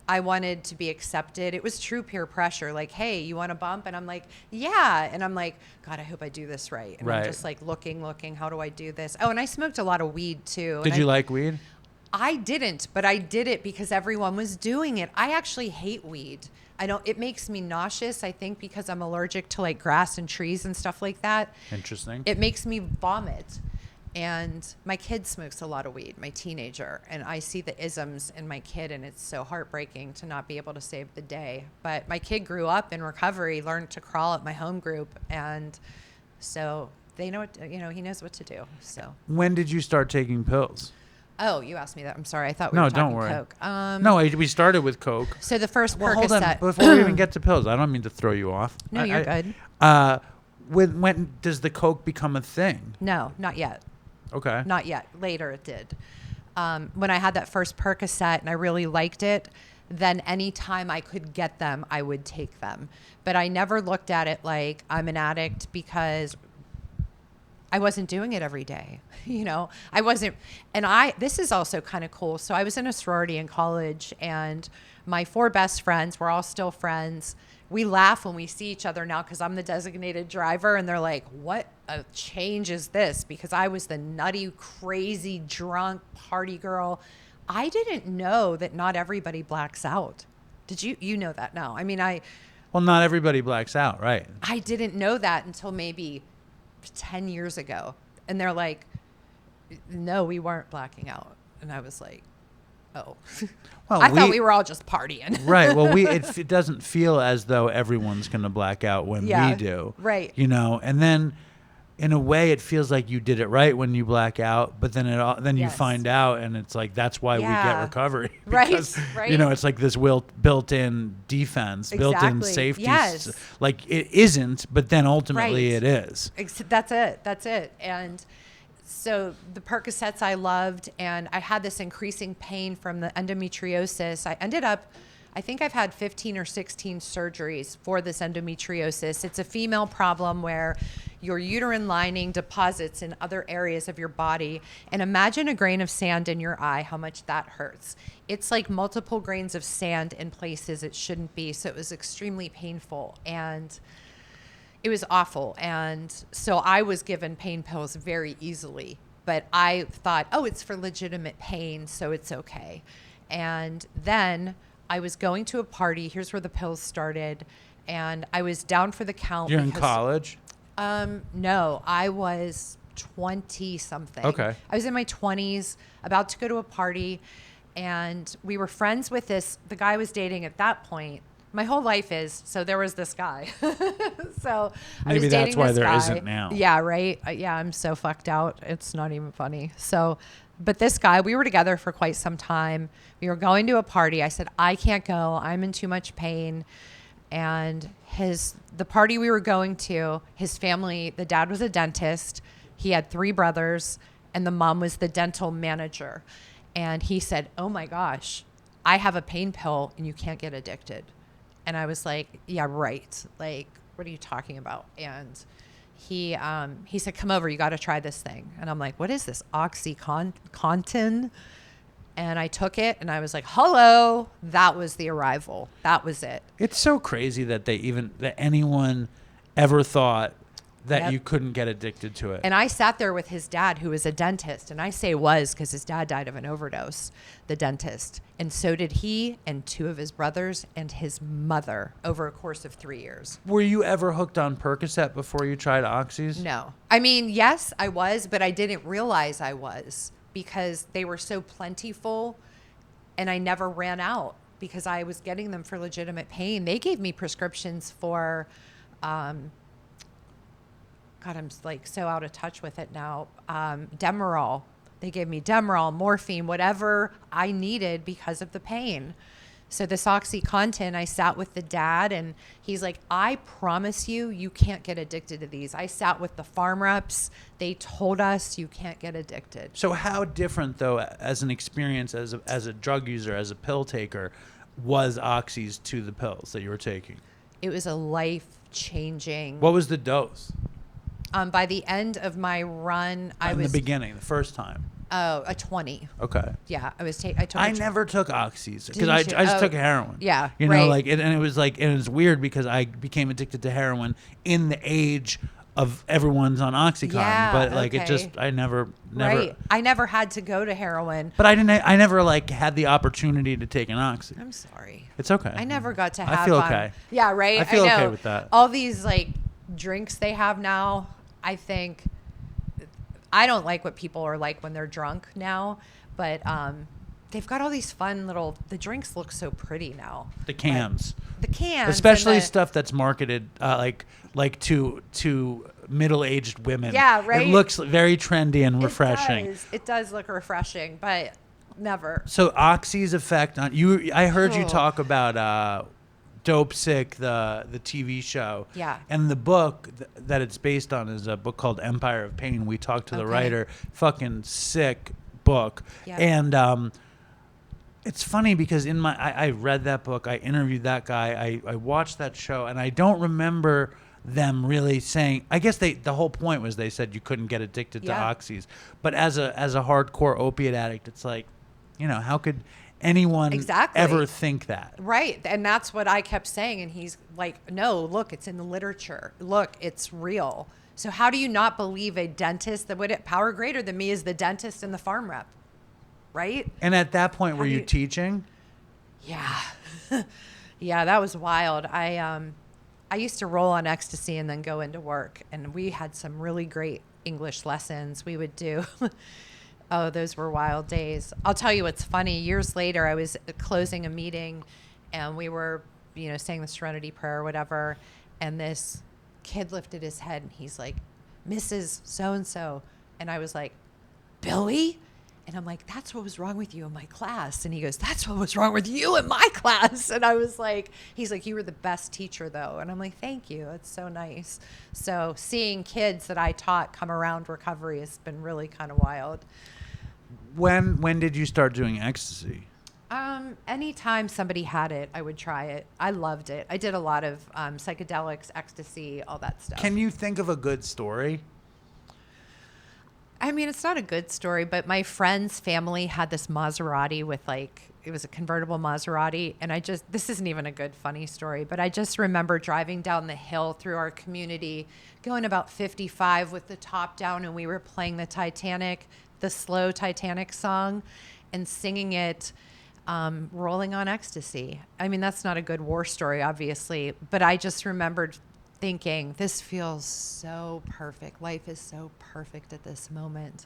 I wanted to be accepted. It was true peer pressure. Like, hey, you want a bump? And I'm like, yeah. And I'm like, God, I hope I do this right. And I'm just like looking, how do I do this? Oh, and I smoked a lot of weed too. Did you like weed? I didn't, but I did it because everyone was doing it. I actually hate weed. It makes me nauseous, I think, because I'm allergic to like grass and trees and stuff like that. Interesting. It makes me vomit. And my kid smokes a lot of weed, my teenager, and I see the isms in my kid, and it's so heartbreaking to not be able to save the day. But my kid grew up in recovery, learned to crawl at my home group, and so they know what, he knows what to do. So when did you start taking pills? Oh, you asked me that. I'm sorry. I thought we were talking coke. No, we started with coke. So the first Percocet. Hold on, before we even get to pills, I don't mean to throw you off. No, you're good. When does the coke become a thing? No, not yet. Okay. Not yet. Later it did. When I had that first Percocet and I really liked it, then anytime I could get them, I would take them. But I never looked at it like I'm an addict because I wasn't doing it every day. I wasn't. And this is also kind of cool. So I was in a sorority in college and my 4 best friends, we're all still friends. We laugh when we see each other now because I'm the designated driver and they're like, what a change is this? Because I was the nutty, crazy, drunk party girl. I didn't know that not everybody blacks out. Did you know that now? I mean, well, not everybody blacks out, right? I didn't know that until maybe 10 years ago. And they're like, no, we weren't blacking out. And I was like, oh. Well, I thought we were all just partying. Right. Well, it doesn't feel as though everyone's going to black out when we do. Right. And then in a way it feels like you did it right when you black out, but then you find out and it's like that's why we get recovery. Because, right. It's like this built-in defense, built-in safety. Yes. Like it isn't, but then ultimately it is. That's it. And so the Percocets I loved, and I had this increasing pain from the endometriosis. I think I've had 15 or 16 surgeries for this endometriosis. It's a female problem where your uterine lining deposits in other areas of your body. And imagine a grain of sand in your eye, how much that hurts. It's like multiple grains of sand in places it shouldn't be. So it was extremely painful. And it was awful. And so I was given pain pills very easily. But I thought, oh, it's for legitimate pain, so it's okay. And then I was going to a party. Here's where the pills started. And I was down for the count. You're in college? No, I was 20-something. Okay. I was in my 20s, about to go to a party. And we were friends with the guy I was dating at that point. My whole life is, so there was this guy. So maybe I was that's why there guy. isn't now. Yeah, right. Yeah, I'm so fucked out. It's not even funny. So, but this guy, we were together for quite some time. We were going to a party. I said, I can't go. I'm in too much pain. And the party we were going to, his family, the dad was a dentist. He had 3 brothers, and the mom was the dental manager. And he said, oh my gosh, I have a pain pill and you can't get addicted. And I was like, yeah, right. Like, what are you talking about? And he said, come over, you got to try this thing. And I'm like, what is this? Oxycontin? And I took it and I was like, hello. That was the arrival. That was it. It's so crazy that anyone ever thought that you couldn't get addicted to it. And I sat there with his dad, who was a dentist. And I say was because his dad died of an overdose, the dentist. And so did he and 2 of his brothers and his mother over a course of 3 years. Were you ever hooked on Percocet before you tried Oxys? No. I mean, yes, I was, but I didn't realize I was because they were so plentiful and I never ran out. because I was getting them for legitimate pain. They gave me prescriptions for, God, I'm like so out of touch with it now. Demerol. They gave me Demerol, morphine, whatever I needed because of the pain. So this Oxycontin, I sat with the dad and he's like, I promise you, you can't get addicted to these. I sat with the farm reps. They told us you can't get addicted. So how different, though, as an experience as a drug user, as a pill taker, was Oxys to the pills that you were taking? It was a life-changing. What was the dose? By the end of my run, In the beginning, the first time. Oh, a 20. Okay. Yeah, I never took Oxys because I just took heroin. Yeah, you know, right. like, and it was like, and it was weird because I became addicted to heroin in the age of everyone's on Oxycontin. Yeah, but like, okay. it just, I never. Right. I never had to go to heroin. But I never like had the opportunity to take an Oxy. I'm sorry. It's okay. I never got to have. I feel okay. Yeah, right. I feel know. okay with that. All these like drinks they have now, I think. I don't like what people are like when they're drunk now, but they've got all these fun little. The drinks look so pretty now. The cans. The cans, especially stuff that's marketed like to middle-aged women. Yeah, right. It looks very trendy and refreshing. It does look refreshing, but never. So Oxy's effect on you. I heard you talk about Dope Sick, the TV show. Yeah. And the book that it's based on is a book called Empire of Pain. We talked to the writer. Fucking sick book. Yeah. And it's funny because I read that book. I interviewed that guy. I watched that show, and I don't remember them really saying. I guess the whole point was they said you couldn't get addicted to Oxys. But as a hardcore opiate addict, it's like, you know, how could anyone ever think that? Right. And that's what I kept saying. And he's like, no, look, it's in the literature. Look, it's real. So how do you not believe a dentist that power greater than me is the dentist and the farm rep? Right. And at that point, were you teaching? Yeah. Yeah, that was wild. I used to roll on ecstasy and then go into work. And we had some really great English lessons we would do. Oh, those were wild days. I'll tell you what's funny. Years later, I was closing a meeting and we were, saying the Serenity Prayer or whatever. And this kid lifted his head and he's like, Mrs. So-and-so. And I was like, Billy? And I'm like, that's what was wrong with you in my class. And he goes, that's what was wrong with you in my class. And I was like, he's like, you were the best teacher though. And I'm like, thank you. It's so nice. So seeing kids that I taught come around recovery has been really kind of wild. When did you start doing ecstasy? Anytime somebody had it, I would try it. I loved it. I did a lot of psychedelics, ecstasy, all that stuff. Can you think of a good story? I mean, it's not a good story, but my friend's family had this Maserati with it was a convertible Maserati. And this isn't even a good, funny story, but I just remember driving down the hill through our community, going about 55 with the top down, and we were playing the slow Titanic song and singing it, rolling on ecstasy. I mean, that's not a good war story, obviously, but I just remembered thinking, this feels so perfect. Life is so perfect at this moment.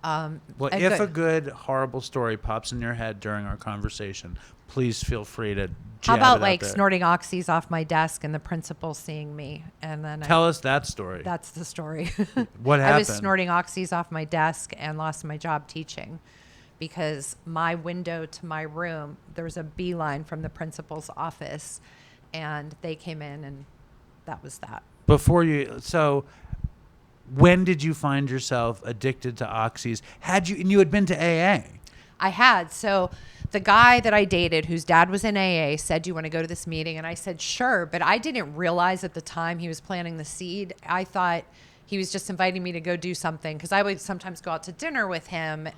If a good, horrible story pops in your head during our conversation, please feel free to How about snorting oxys off my desk and the principal seeing me? And then tell us that story. That's the story. What happened? I was snorting oxys off my desk and lost my job teaching because my window to my room, there was a beeline from the principal's office, and they came in, and that was that. When did you find yourself addicted to oxys? And you had been to AA? I had. So the guy that I dated, whose dad was in AA, said, do you want to go to this meeting? And I said, sure. But I didn't realize at the time he was planting the seed. I thought he was just inviting me to go do something, because I would sometimes go out to dinner with him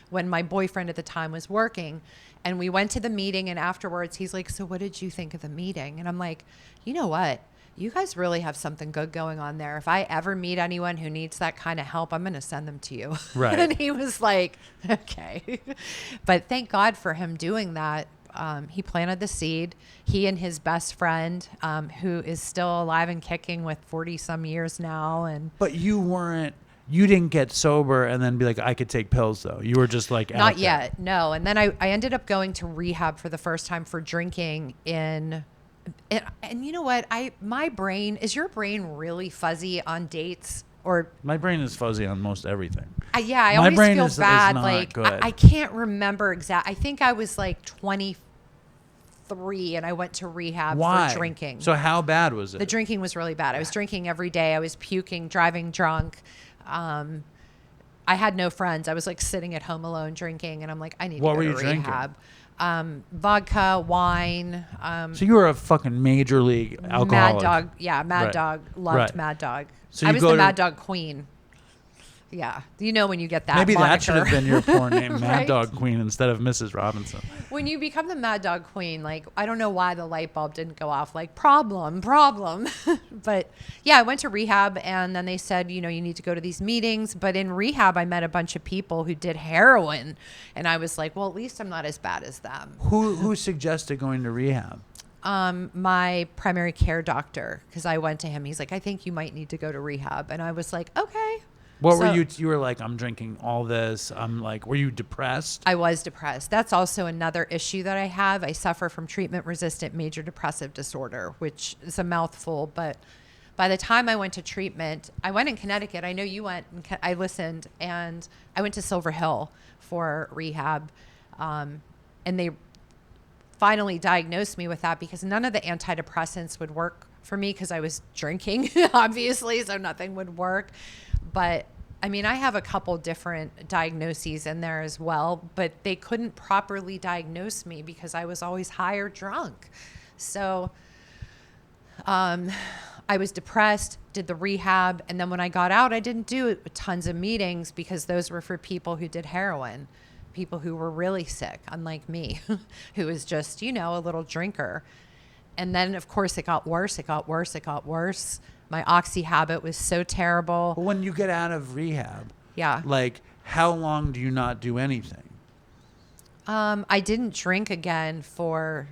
when my boyfriend at the time was working. And we went to the meeting, and afterwards he's like, so what did you think of the meeting? And I'm like, you know what? You guys really have something good going on there. If I ever meet anyone who needs that kind of help, I'm going to send them to you. Right. And he was like, okay. But thank God for him doing that. He planted the seed. He and his best friend, who is still alive and kicking with 40 some years now. But you weren't you didn't get sober and then be like, I could take pills though. You were just like, Not out there. yet, no. And then I ended up going to rehab for the first time for drinking and you know what? Is your brain really fuzzy on dates? Or My brain is fuzzy on most everything. I My always brain feel is bad. not Like good. I can't remember I think I was like 23 and I went to rehab Why? for drinking. So how bad was it? The drinking was really bad. I was drinking every day. I was puking, driving drunk. I had no friends. I was like sitting at home alone drinking, and I'm like, I need What to were go you to drinking? rehab. Vodka, wine. So you were a fucking major league alcoholic. Mad Dog. Yeah, Mad Right. Dog. Loved Right. Mad Dog. So I you was go the to- Mad Dog queen. Yeah. You know when you get that Maybe that moniker. should have been your porn name, Mad Right? Dog Queen, instead of Mrs. Robinson. When you become the Mad Dog Queen, like, I don't know why the light bulb didn't go off, like, problem. But yeah, I went to rehab and then they said, you need to go to these meetings. But in rehab, I met a bunch of people who did heroin. And I was like, well, at least I'm not as bad as them. Who suggested going to rehab? My primary care doctor, because I went to him. He's like, I think you might need to go to rehab. And I was like, okay. What So- were you were like, I'm drinking all this. I'm like, were you depressed? I was depressed. That's also another issue that I have. I suffer from treatment-resistant major depressive disorder, which is a mouthful. But by the time I went to treatment, I went in Connecticut. I know you went. I listened, and I went to Silver Hill for rehab, and they finally diagnosed me with that because none of the antidepressants would work for me because I was drinking, obviously, so nothing would work. But I mean, I have a couple different diagnoses in there as well, but they couldn't properly diagnose me because I was always high or drunk. So I was depressed, did the rehab, and then when I got out, I didn't do tons of meetings because those were for people who did heroin, people who were really sick, unlike me, who was just, a little drinker. And then, of course, it got worse. My oxy habit was so terrible. But when you get out of rehab, Yeah. like, how long do you not do anything? I didn't drink again for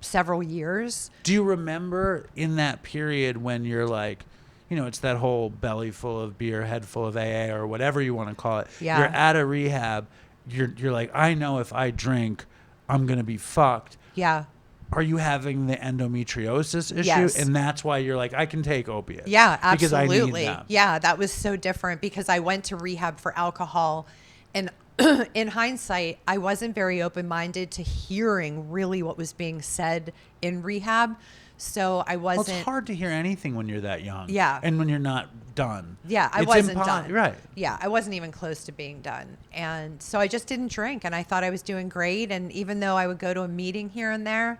several years. Do you remember in that period when you're like, it's that whole belly full of beer, head full of AA or whatever you want to call it. Yeah. You're at a rehab. You're like, I know if I drink, I'm going to be fucked. Yeah. Are you having the endometriosis issue? Yes. And that's why you're like, I can take opiates. Yeah, Because I absolutely. need them. Yeah, that was so different because I went to rehab for alcohol. And in hindsight, I wasn't very open-minded to hearing really what was being said in rehab. So I Well, wasn't. it's hard to hear anything when you're that young. Yeah. And when you're not done. Yeah, I It's wasn't done. Right. Yeah, I wasn't even close to being done. And so I just didn't drink. And I thought I was doing great. And even though I would go to a meeting here and there,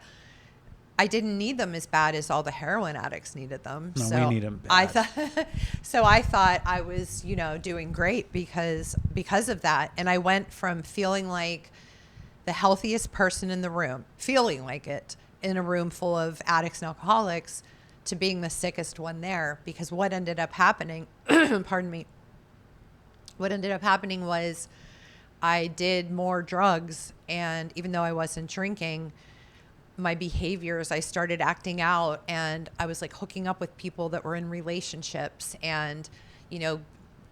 I didn't need them as bad as all the heroin addicts needed them. No, so we need them bad. I thought I was, doing great because of that. And I went from feeling like the healthiest person in the room, feeling like it in a room full of addicts and alcoholics, to being the sickest one there. Because what ended up happening, pardon me, what ended up happening was I did more drugs. And even though I wasn't drinking, my behaviors, I started acting out, and I was like hooking up with people that were in relationships and,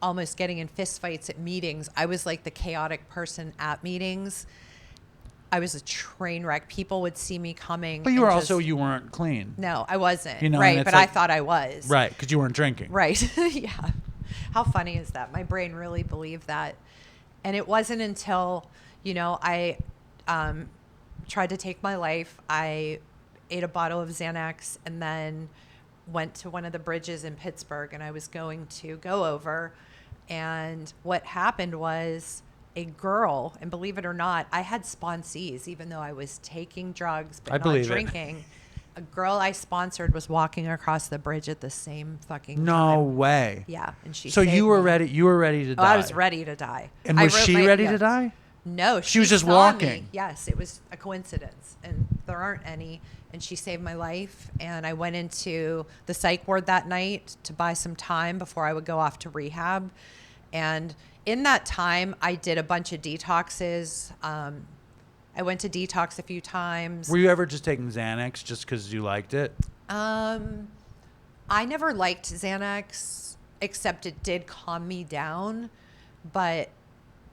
almost getting in fist fights at meetings. I was like the chaotic person at meetings. I was a train wreck. People would see me coming. But you and were just- also, you weren't clean. No, I wasn't. and Right. it's But I like- thought I was. Right. Because you weren't drinking. Right. Yeah. How funny is that? My brain really believed that. And it wasn't until, I tried to take my life. I ate a bottle of Xanax and then went to one of the bridges in Pittsburgh, and I was going to go over. And what happened was a girl, and believe it or not, I had sponsees, even though I was taking drugs but I not believe it. drinking. A girl I sponsored was walking across the bridge at the same fucking No time. way. Yeah, and she. So saved you were me. ready. You were ready to Oh, die. I was ready to die. And I was wrote she my- ready yeah. to die? No, She was just saw walking. me. Yes, it was a coincidence, and there aren't any. And she saved my life. And I went into the psych ward that night to buy some time before I would go off to rehab. And in that time, I did a bunch of detoxes. I went to detox a few times. Were you ever just taking Xanax just because you liked it? I never liked Xanax. except it did calm me down. But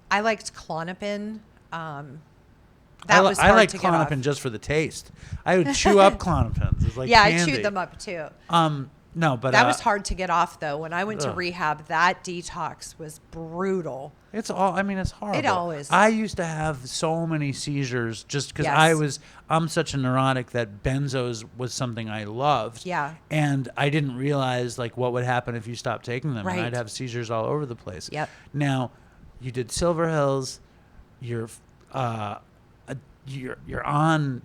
I liked Klonopin. That was hard I liked to get off. Klonopin just for the taste. I would chew up Klonopins. It's like Yeah, candy. I chewed them up too. No, but That was hard to get off though. When I went to Ugh. rehab, that detox was brutal. It's horrible. It always. I used to have so many seizures just because Yes. I'm such a neurotic that benzos was something I loved. Yeah. And I didn't realize like what would happen if you stopped taking them. Right. And I'd have seizures all over the place. Yep. Now, you did Silver Hills. You're on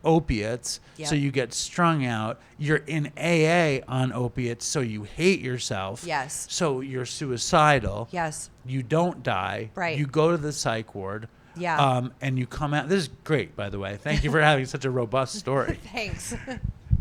opiates, Yep. so you get strung out. You're in AA on opiates, so you hate yourself. Yes. So you're suicidal. Yes. You don't die. Right. You go to the psych ward. Yeah. And you come out. This is great, by the way. Thank you for having such a robust story. Thanks.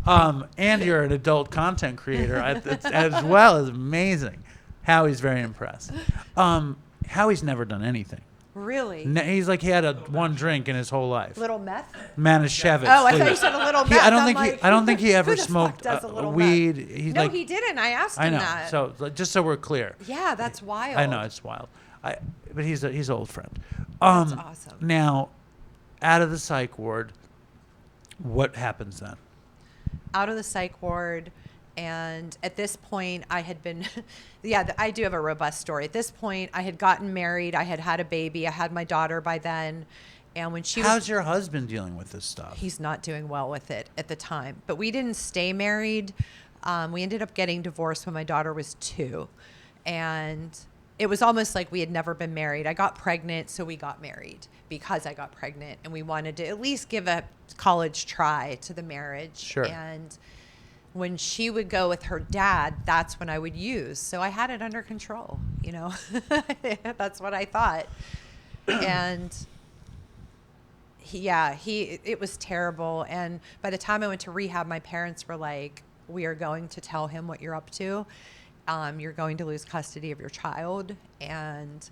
And you're an adult content creator as well. Is amazing. Howie's very impressed. Howie's never done anything. Really? He's like he had one drink in his whole life. Little meth? Manischewitz. Oh, I thought please. you said a little meth. I don't I'm think like, I don't think he ever who the fuck smoked does a little weed. meth? He's No, like, he didn't. I asked I him know. that. So just so we're clear. Yeah, that's wild. I know it's wild. But he's an old friend. That's awesome. Now, out of the psych ward, what happens then? Out of the psych ward, and at this point I had been I do have a robust story. At this point I had gotten married, I had a baby, I had my daughter by then, and when she How's your husband dealing with this stuff? he's not doing well with it at the time, but we didn't stay married. We ended up getting divorced when my daughter was 2, and it was almost like we had never been married. I got pregnant, so we got married because I got pregnant, and we wanted to at least give a college try to the marriage. Sure. And when she would go with her dad, that's when I would use. So I had it under control, you know. That's what I thought. And it was terrible. And by the time I went to rehab, my parents were like, we are going to tell him what you're up to. You're going to lose custody of your child, and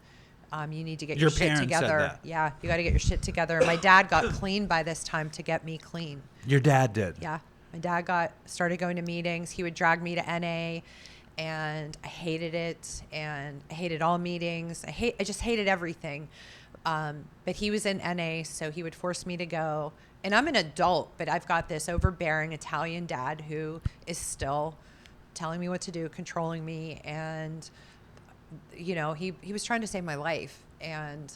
you need to get your shit parents said together. that. Yeah, you got to get your shit together. And my dad got clean by this time to get me clean. Your dad did. Yeah. My dad started going to meetings. He would drag me to NA, and I hated it, and I hated all meetings. I just hated everything. But he was in NA, so he would force me to go. And I'm an adult, but I've got this overbearing Italian dad who is still telling me what to do, controlling me, and you know, he was trying to save my life. And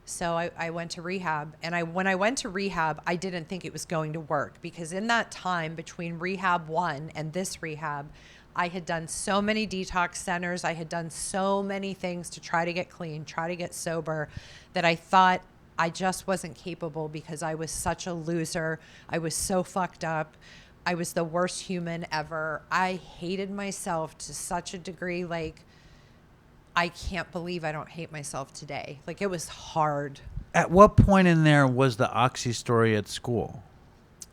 so I went to rehab, and when I went to rehab, I didn't think it was going to work, because in that time between rehab 1 and this rehab, I had done so many detox centers. I had done so many things to try to get clean, try to get sober, that I thought I just wasn't capable, because I was such a loser. I was so fucked up. I was the worst human ever. I hated myself to such a degree, like, I can't believe I don't hate myself today. Like, it was hard. At what point in there was the Oxy story at school?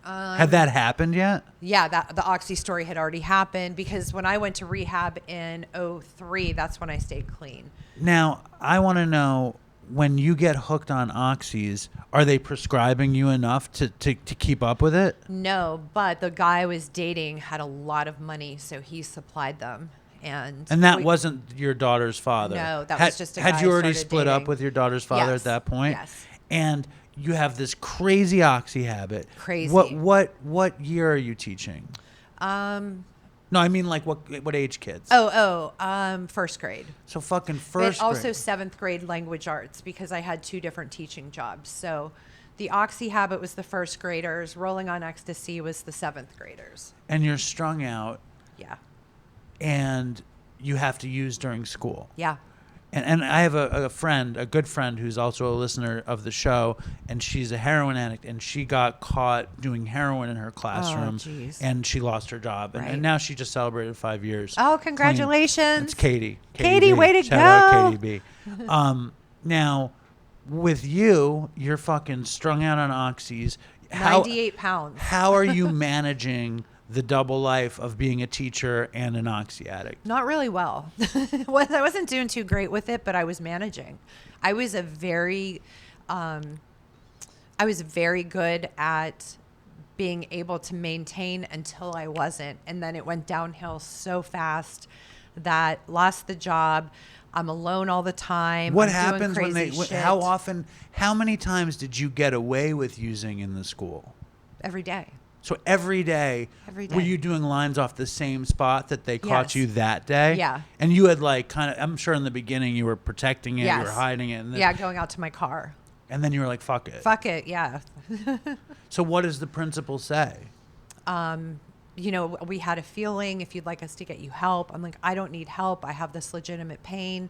Had that happened yet? Yeah, the Oxy story had already happened, because when I went to rehab in 2003, that's when I stayed clean. Now, I want to know, when you get hooked on Oxys, are they prescribing you enough to keep up with it? No, but the guy I was dating had a lot of money, so he supplied them. And that wasn't your daughter's father. No, that was just a Had guy you I already started split up dating. with your daughter's father Yes. at that point? Yes. And you have this crazy Oxy habit. Crazy. What year are you teaching? No, I mean, like, what age kids? First grade. So fucking But first also grade. 7th grade language arts, because I had 2 different teaching jobs. So the Oxy habit was the first graders. Rolling on ecstasy was the 7th graders. And you're strung out, Yeah. and you have to use during school. Yeah. And I have a good friend who's also a listener of the show, and she's a heroin addict, and she got caught doing heroin in her classroom, jeez. and she lost her job, Right. and now she just celebrated 5 years. Oh, clean. Congratulations. It's Katie. Katie, B. way to Shout out go. Katie B. Now, with you're fucking strung out on oxys. 98 pounds. How are you managing the double life of being a teacher and an oxy addict? Not really well. I wasn't doing too great with it, but I was managing. I was very good at being able to maintain until I wasn't. And then it went downhill so fast. that lost the job. I'm alone all the time. What I'm happens doing when crazy shit. how many times did you get away with using in the school? Every day. So every day, Every were day. you doing lines off the same spot that they caught Yes. you that day? Yeah. And you had like kind of, I'm sure in the beginning you were protecting it, you were Yes. hiding it. And then, Yeah, going out to my car. And then you were like, fuck it. Fuck it, yeah. So what does the principal say? You know, we had a feeling if you'd like us to get you help. I'm like, I don't need help. I have this legitimate pain.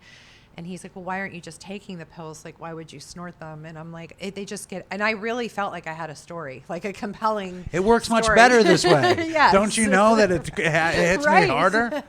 And he's like, well, why aren't you just taking the pills? Like, why would you snort them? And I'm like, they just get, and I really felt like I had a story, like a compelling It works much story. better this way. Yes. Don't you know that it hits me Right. harder?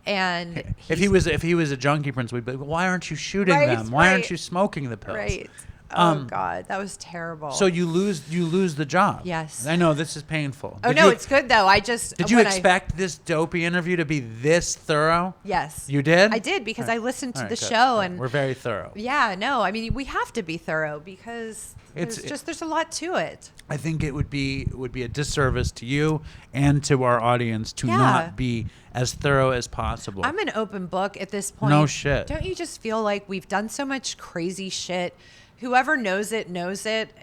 And If he was a junkie principal, we'd be like, why aren't you shooting Right, them? Why aren't right. you smoking the pills? right. Oh God, that was terrible. So you lose the job. Yes. I know this is painful. oh Did no, you- it's good though. I just Did you when expect this dopey interview to be this thorough? Yes, You did? I did because I listened to All the right, good. show Good. and We're very thorough. yeah, no, I mean we have to be thorough because It's- there's a lot to it. I think it would be a disservice to you and to our audience to Yeah. not be as thorough as possible. I'm an open book at this point. No shit. Don't you just feel like we've done so much crazy shit? Whoever knows it,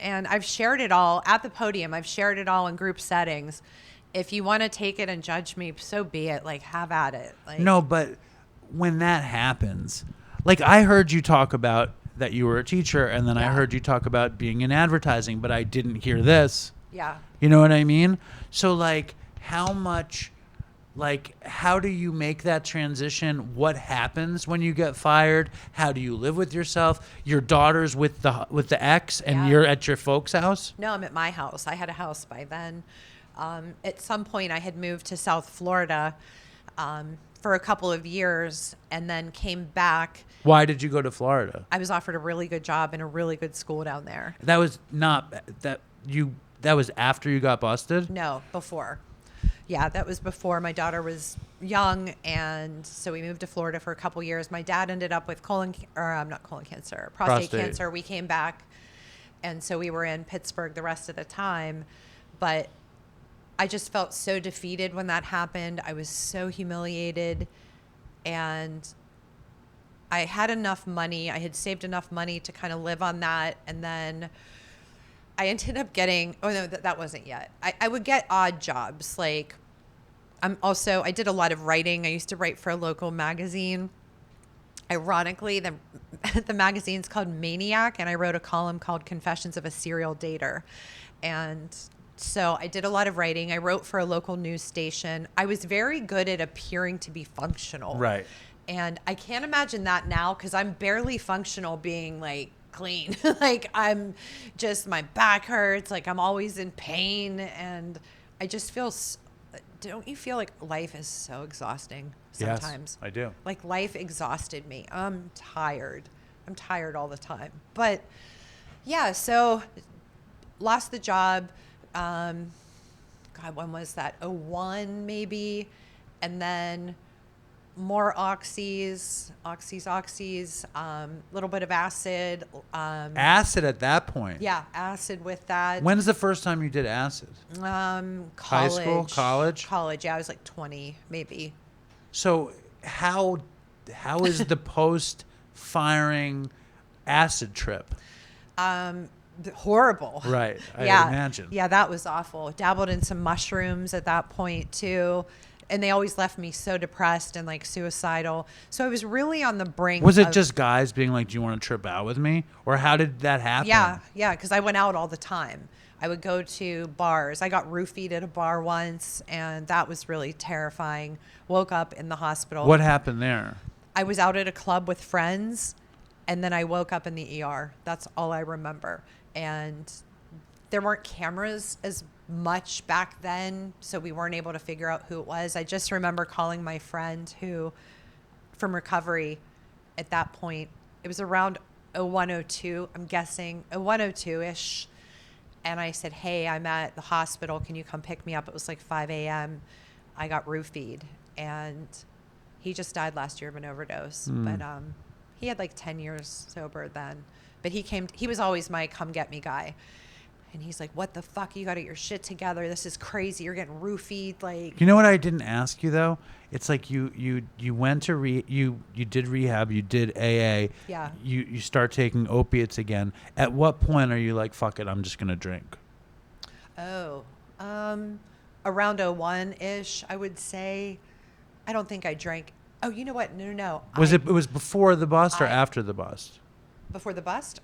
and I've shared it all at the podium. I've shared it all in group settings. If you want to take it and judge me, so be it. Like, have at it. Like, No, but when that happens, like I heard you talk about that you were a teacher, and then I Yeah. heard you talk about being in advertising, but I didn't hear this. Yeah. You know what I mean? So like how do you make that transition? What happens when you get fired? How do you live with yourself? Your daughter's with the ex and Yeah. you're at your folks' house? No, I'm at my house. I had a house by then. At some point, I had moved to South Florida for a couple of years and then came back. Why did you go to Florida? I was offered a really good job in a really good school down there. That was after you got busted? No, before. Yeah, that was before my daughter was young, and so we moved to Florida for a couple years. My dad ended up with prostate cancer. We came back, and so we were in Pittsburgh the rest of the time. But I just felt so defeated when that happened. I was so humiliated, and I had enough money. I had saved enough money to kind of live on that, and then I ended up getting, that wasn't yet. I would get odd jobs. Like I did a lot of writing. I used to write for a local magazine. Ironically, the magazine's called Maniac, and I wrote a column called Confessions of a Serial Dater. And so I did a lot of writing. I wrote for a local news station. I was very good at appearing to be functional. Right. And I can't imagine that now because I'm barely functional being like clean. Like my back hurts. Like I'm always in pain. And I just feel, don't you feel like life is so exhausting sometimes? Yes, I do. Like life exhausted me. I'm tired all the time. But yeah, so lost the job. God, when was that? 01 maybe. And then more oxys, little bit of acid. Acid at that point? Yeah, acid with that. When's the first time you did acid? College. High school? College? College, yeah, I was like 20 maybe. So how is the post-firing acid trip? Horrible. Right, I Yeah. imagine. Yeah, that was awful. Dabbled in some mushrooms at that point too. And they always left me so depressed and like suicidal. So I was really on the brink. Was it of- just guys being like, do you want to trip out with me? Or how did that happen? Yeah, because I went out all the time. I would go to bars. I got roofied at a bar once, and that was really terrifying. Woke up in the hospital. What happened there? I was out at a club with friends, and then I woke up in the ER. That's all I remember. And there weren't cameras as much back then, so we weren't able to figure out who it was. I just remember calling my friend who, from recovery at that point, it was around 0102, I'm guessing, 0102-ish. And I said, hey, I'm at the hospital. Can you come pick me up? It was like 5 a.m. I got roofied. And he just died last year of an overdose. But he had like 10 years sober then. But he was always my come get me guy. And he's like, what the fuck? You got to get your shit together. This is crazy. You're getting roofied. Like, You know what I didn't ask you though? It's like you went to you did rehab, you did AA. Yeah. You start taking opiates again. At what point are you like, fuck it, I'm just gonna drink? oh, around 01-ish, I would say. I don't think I drank. Oh, you know what? No. It was before the bust or I- after the bust? Before the bust?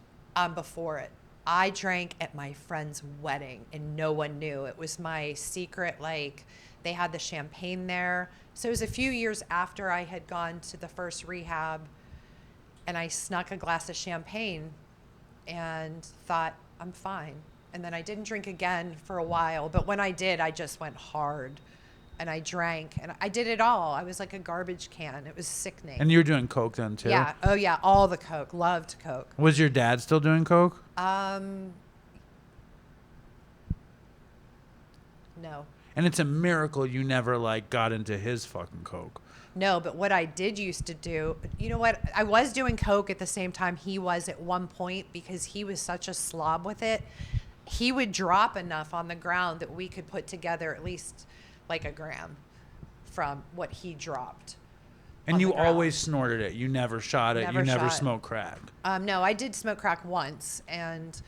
Before it. I drank at my friend's wedding and no one knew. It was my secret, like, they had the champagne there. So it was a few years after I had gone to the first rehab, and I snuck a glass of champagne and thought, I'm fine. And then I didn't drink again for a while, but when I did, I just went hard. And I drank, and I did it all. I was like a garbage can. It was sickening. And you were doing coke then too? Yeah. Oh, yeah. All the coke. Loved coke. Was your dad still doing coke? No. And it's a miracle you never like got into his fucking coke. No, but what I did used to do, you know what? I was doing coke at the same time he was at one point because he was such a slob with it. He would drop enough on the ground that we could put together at least like a gram from what he dropped. And you always snorted it. You never shot it. Never You never shot. smoked crack. No, I did smoke crack once, and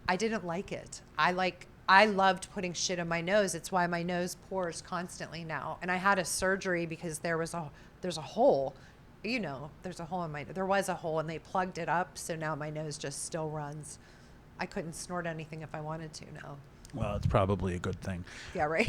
I didn't like it. I loved putting shit in my nose. It's why my nose pours constantly now. And I had a surgery because there's a hole. You know, there's a hole in there was a hole, and they plugged it up, so now my nose just still runs. I couldn't snort anything if I wanted to now. Well, it's probably a good thing. Yeah, right.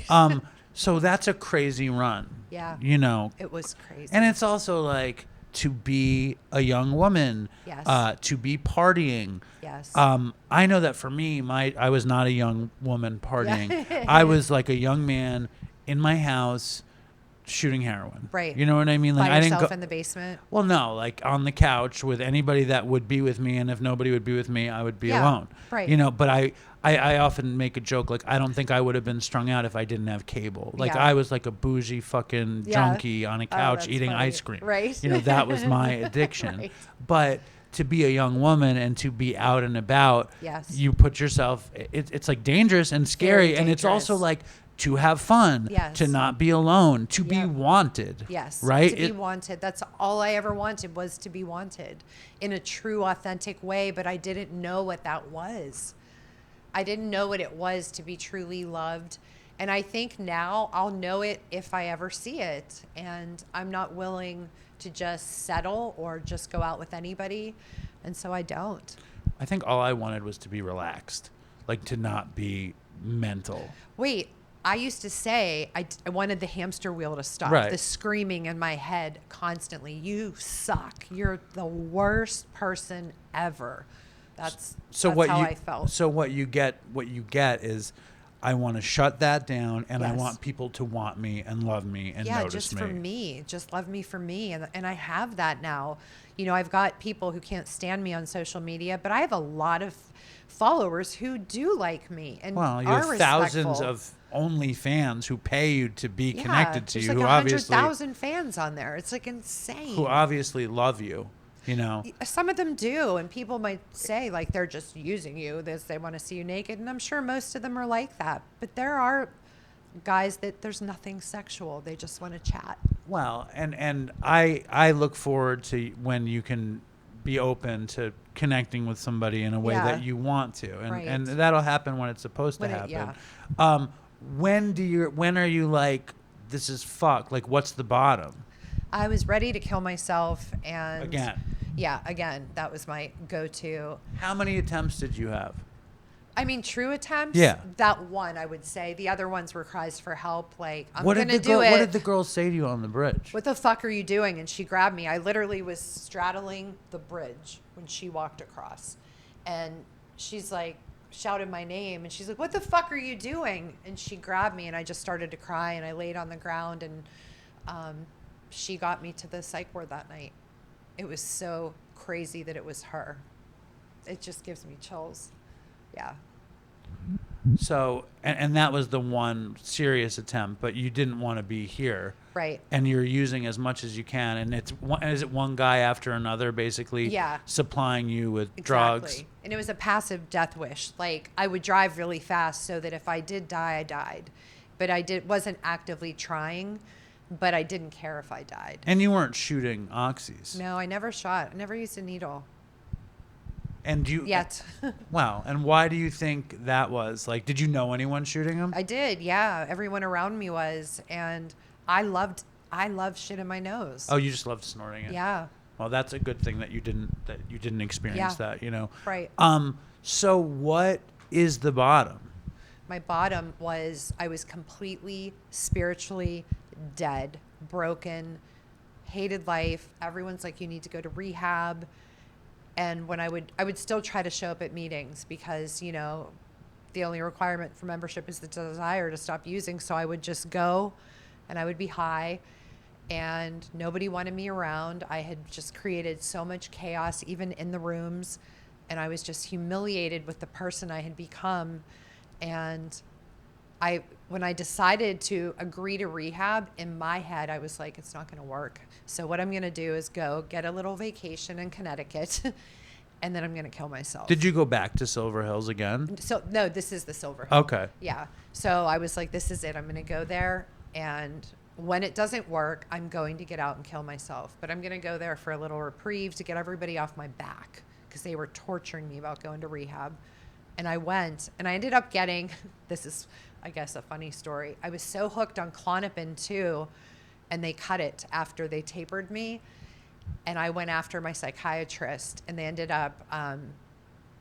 So that's a crazy run. Yeah. You know. It was crazy. And it's also like to be a young woman. Yes. To be partying. Yes. I know that for me, I was not a young woman partying. Yeah. I was like a young man in my house shooting heroin. Right. You know what I mean? Like By I didn't yourself go in the basement? Well, no, like on the couch with anybody that would be with me, and if nobody would be with me, I would be Yeah, alone. right. You know, but I often make a joke like I don't think I would have been strung out if I didn't have cable. Like Yeah. I was like a bougie fucking Yeah. junkie on a couch that's eating funny. ice cream. Right. You know, that was my addiction. Right. But to be a young woman and to be out and about, Yes. you put yourself. It's like dangerous and scary, Very and it's also dangerous. like to have fun, Yes. to not be alone, to be Yep. wanted. Yes. Right. To be wanted. That's all I ever wanted, was to be wanted in a true, authentic way. But I didn't know what that was. I didn't know what it was to be truly loved. And I think now I'll know it if I ever see it. And I'm not willing to just settle or just go out with anybody. And so I don't. I think all I wanted was to be relaxed, like to not be mental. Wait, I used to say I wanted the hamster wheel to stop. Right. The screaming in my head constantly. You suck. You're the worst person ever. That's how I felt. So what you get is, I want to shut that down, and I Yes. want people to want me and love me and Yeah, notice just me. for me. Just love me for me. And I have that now. You know, I've got people who can't stand me on social media, but I have a lot of followers who do like me and Well, you are have thousands respectful. of OnlyFans who pay you to be Yeah, connected to there's you, like who 100,000 fans on there. It's like insane. who obviously love you. You know. Some of them do, and people might say like they're just using you. They want to see you naked, and I'm sure most of them are like that. But there are guys that there's nothing sexual. They just want to chat. Well, and I look forward to when you can be open to connecting with somebody in a way Yeah. that you want to, and Right. and that'll happen when it's supposed When to it- happen. yeah. When are you like, this is fuck? Like, what's the bottom? I was ready to kill myself, and Again. Yeah, again, that was my go-to. How many attempts did you have? I mean, true attempts. Yeah. That one, I would say. The other ones were cries for help. Like, I'm What gonna did the do girl, it. What did the girl say to you on the bridge? What the fuck are you doing? And she grabbed me. I literally was straddling the bridge when she walked across. And she's like, shouted my name. And she's like, what the fuck are you doing? And she grabbed me, and I just started to cry. And I laid on the ground. And she got me to the psych ward that night. It was so crazy that it was her. It just gives me chills. Yeah. So, and that was the one serious attempt, but you didn't want to be here. Right. And you're using as much as you can. And is it one guy after another, basically supplying you with drugs? And it was a passive death wish. Like, I would drive really fast so that if I did die, I died. But wasn't actively trying, but I didn't care if I died. And you weren't shooting oxys. No, I never shot. I never used a needle. And Yet. Wow. And why do you think that was? Like, did you know anyone shooting them? I did, yeah. Everyone around me was. And I loved shit in my nose. Oh, you just loved snorting it? Yeah. Well, that's a good thing that you didn't experience that, you know? Right. So what is the bottom? My bottom was I was completely spiritually dead, broken, hated life. Everyone's like, you need to go to rehab. And when I would still try to show up at meetings because, you know, the only requirement for membership is the desire to stop using. So I would just go and I would be high and nobody wanted me around. I had just created so much chaos, even in the rooms. And I was just humiliated with the person I had become. And when I decided to agree to rehab, in my head, I was like, it's not going to work. So what I'm going to do is go get a little vacation in Connecticut, and then I'm going to kill myself. Did you go back to Silver Hills again? So no, this is the Silver Hill. Okay. Yeah. So I was like, this is it. I'm going to go there, and when it doesn't work, I'm going to get out and kill myself. But I'm going to go there for a little reprieve to get everybody off my back because they were torturing me about going to rehab. And I went, and I ended up getting, this is, I guess, a funny story. I was so hooked on Klonopin too, and they cut it after they tapered me. And I went after my psychiatrist, and they ended up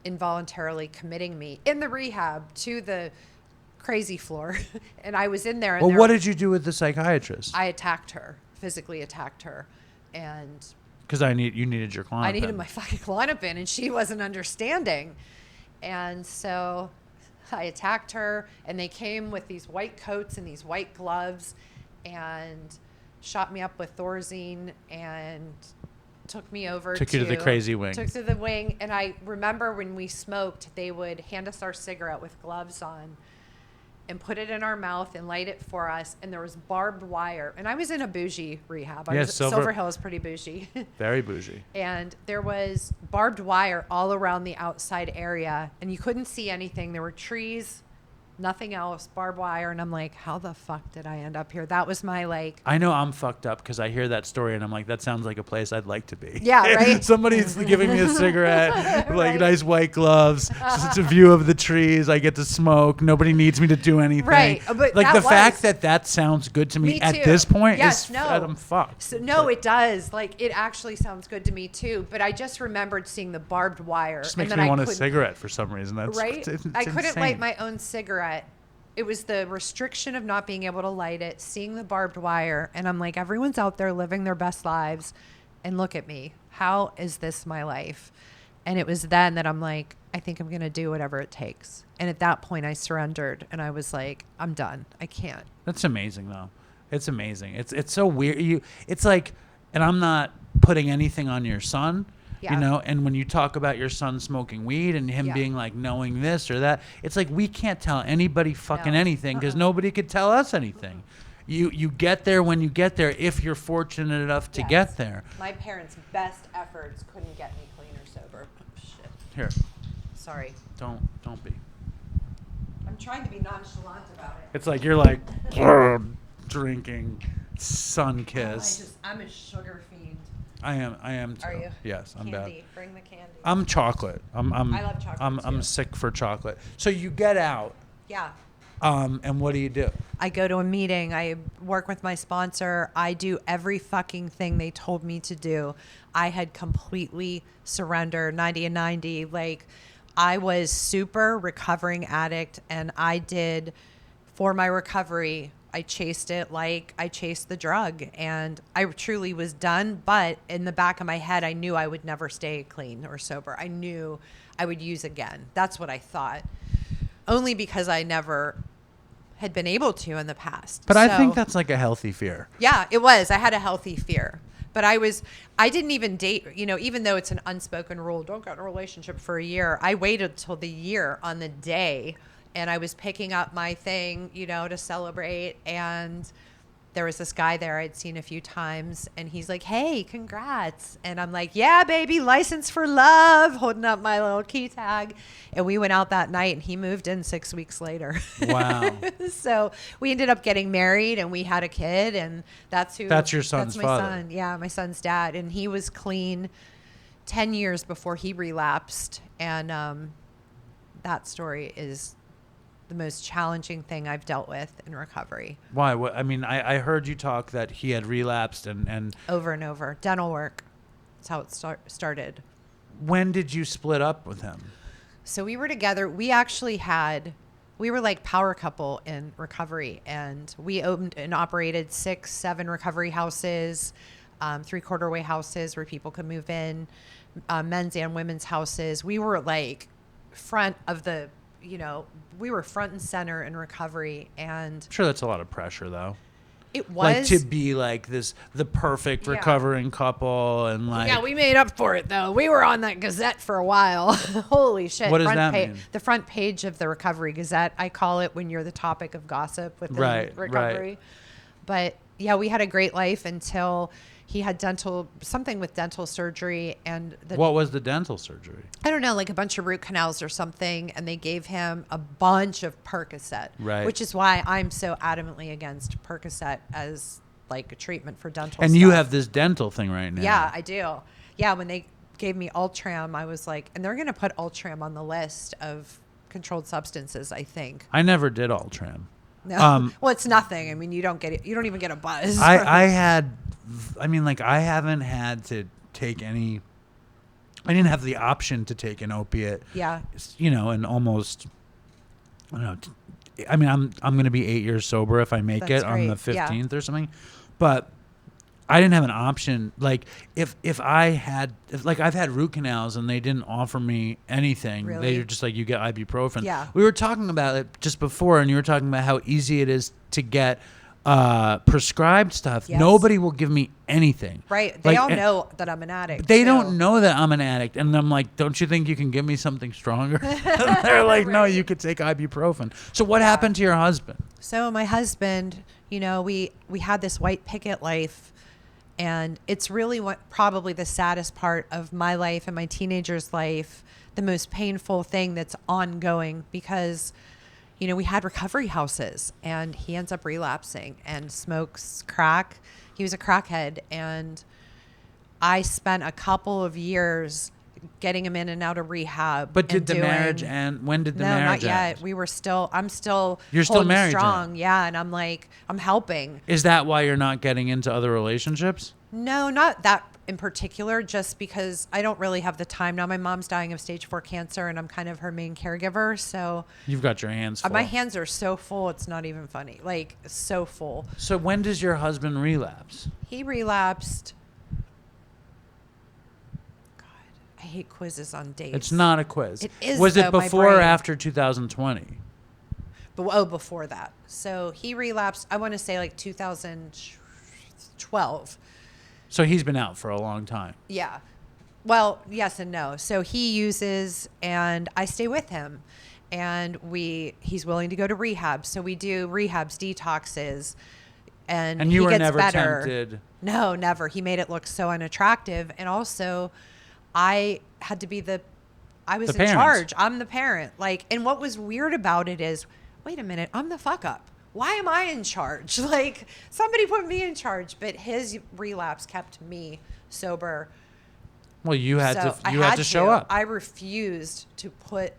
involuntarily committing me in the rehab to the crazy floor. And I was in there. And well, what did you do with the psychiatrist? I attacked her, physically attacked her. And because you needed your Klonopin. I needed my fucking Klonopin, and she wasn't understanding. And so I attacked her, and they came with these white coats and these white gloves and shot me up with Thorazine and took me over Took you to the crazy wing. Took to the wing. And I remember when we smoked, they would hand us our cigarette with gloves on and put it in our mouth and light it for us. And there was barbed wire. And I was in a bougie rehab. Silver Hill is pretty bougie. Very bougie. And there was barbed wire all around the outside area. And you couldn't see anything. There were trees, nothing else, barbed wire. And I'm like, how the fuck did I end up here? That was my like. I know I'm fucked up because I hear that story and I'm like, that sounds like a place I'd like to be. Yeah, right? Somebody's giving me a cigarette, like nice white gloves, just a view of the trees. I get to smoke. Nobody needs me to do anything. Right. But like the fact that sounds good to me at this point is I'm fucked. So, no, it does. Like, it actually sounds good to me too. But I just remembered seeing the barbed wire. Just makes me want a cigarette for some reason. That's right. It's I couldn't insane. light my own cigarette. It was the restriction of not being able to light it, seeing the barbed wire. And I'm like, everyone's out there living their best lives. And look at me. How is this my life? And it was then that I'm like, I think I'm going to do whatever it takes. And at that point, I surrendered. And I was like, I'm done. I can't. That's amazing, though. It's amazing. It's so weird. It's like, and I'm not putting anything on your son. Yeah. You know, and when you talk about your son smoking weed and him being like knowing this or that, it's like we can't tell anybody fucking anything because nobody could tell us anything. You get there when you get there if you're fortunate enough to get there. My parents' best efforts couldn't get me clean or sober. Shit. Here. Sorry. Don't be. I'm trying to be nonchalant about it. It's like you're like drinking sun kiss. I'm a sugar fiend. I am too. Are you? Yes, I'm candy. bad. Bring the candy. I'm chocolate. I love chocolate I'm too. sick for chocolate. So you get out. Yeah. And what do you do? I go to a meeting. I work with my sponsor. I do every fucking thing they told me to do. I had completely surrendered 90 and 90. Like, I was super recovering addict, and I did, for my recovery, I chased it like I chased the drug, and I truly was done. But in the back of my head, I knew I would never stay clean or sober. I knew I would use again. That's what I thought. Only because I never had been able to in the past. But I think that's like a healthy fear. Yeah, it was. I had a healthy fear. But I didn't even date, even though it's an unspoken rule, don't get in a relationship for a year. I waited till the year on the day and I was picking up my thing, to celebrate, and there was this guy there I'd seen a few times, and he's like, "Hey, congrats." And I'm like, "Yeah, baby, license for love," holding up my little key tag. And we went out that night, and he moved in 6 weeks later. Wow. So we ended up getting married, and we had a kid, and that's your son's my father. son. Yeah, my son's dad. And he was clean 10 years before he relapsed. And that story is the most challenging thing I've dealt with in recovery. Why? I mean, I heard you talk that he had relapsed and Over and over. Dental work. That's how it started. When did you split up with him? So we were together. We were like power couple in recovery, and we owned and operated 6-7 recovery houses, 3/4 way houses where people could move in, men's and women's houses. We were like we were front and center in recovery, and I'm sure that's a lot of pressure, though. it was Like to be like the perfect Yeah. recovering couple, and like Yeah, we made up for it though. We were on that Gazette for a while. Holy shit! What does that mean? The front page of the Recovery Gazette, I call it, when you're the topic of gossip within recovery. Right. But yeah, we had a great life until he had something with dental surgery, and What was the dental surgery? I don't know, like a bunch of root canals or something, and they gave him a bunch of Percocet, Right. which is why I'm so adamantly against Percocet as like a treatment for dental And stuff. you have this dental thing right now. Yeah, I do. Yeah, when they gave me Ultram, I was like, and they're going to put Ultram on the list of controlled substances, I think. I never did Ultram. No. Well, it's nothing. I mean, you don't get it. You don't even get a buzz. I haven't had to take any. I didn't have the option to take an opiate. Yeah. And almost. I don't know. I mean, I'm going to be 8 years sober if I make That's it on the great. Yeah. 15th or something, but I didn't have an option. Like if I've had root canals and they didn't offer me anything, Really? they were just like, you get ibuprofen. Yeah. We were talking about it just before, and you were talking about how easy it is to get prescribed stuff. Yes. Nobody will give me anything. Right. They Like, all and know that I'm an addict. They too. don't know that I'm an addict, and I'm like, don't you think you can give me something stronger? They're like, no, you could take ibuprofen. So what happened to your husband? So my husband, we had this white picket life, and it's really probably the saddest part of my life and my teenager's life, the most painful thing that's ongoing, because we had recovery houses, and he ends up relapsing and smokes crack. He was a crackhead, and I spent a couple of years getting him in and out of rehab. But did the marriage end? When did the No, marriage not yet. end? We were still. I'm still. You're still holding married, strong. Jen? Yeah, and I'm like, I'm helping. Is that why you're not getting into other relationships? No, not that in particular. Just because I don't really have the time now. My mom's dying of stage 4 cancer, and I'm kind of her main caregiver. So You've got your hands full. my hands are so full. It's not even funny. Like, so full. So when does your husband relapse? He relapsed. God, I hate quizzes on dates. It's not a quiz. It is, Was it though, my before or brain. after 2020? Before that. So he relapsed, I want to say like 2012. So he's been out for a long time. Yeah. Well, yes and no. So he uses, and I stay with him, and he's willing to go to rehab. So we do rehabs, detoxes, and you he were gets never better. tempted? No, never. He made it look so unattractive. And also I had to be I was The in parent. charge. I'm the parent. And what was weird about it is, wait a minute, I'm the fuck up. Why am I in charge? Like, somebody put me in charge, but his relapse kept me sober. Well, you had So I to show up. I refused to put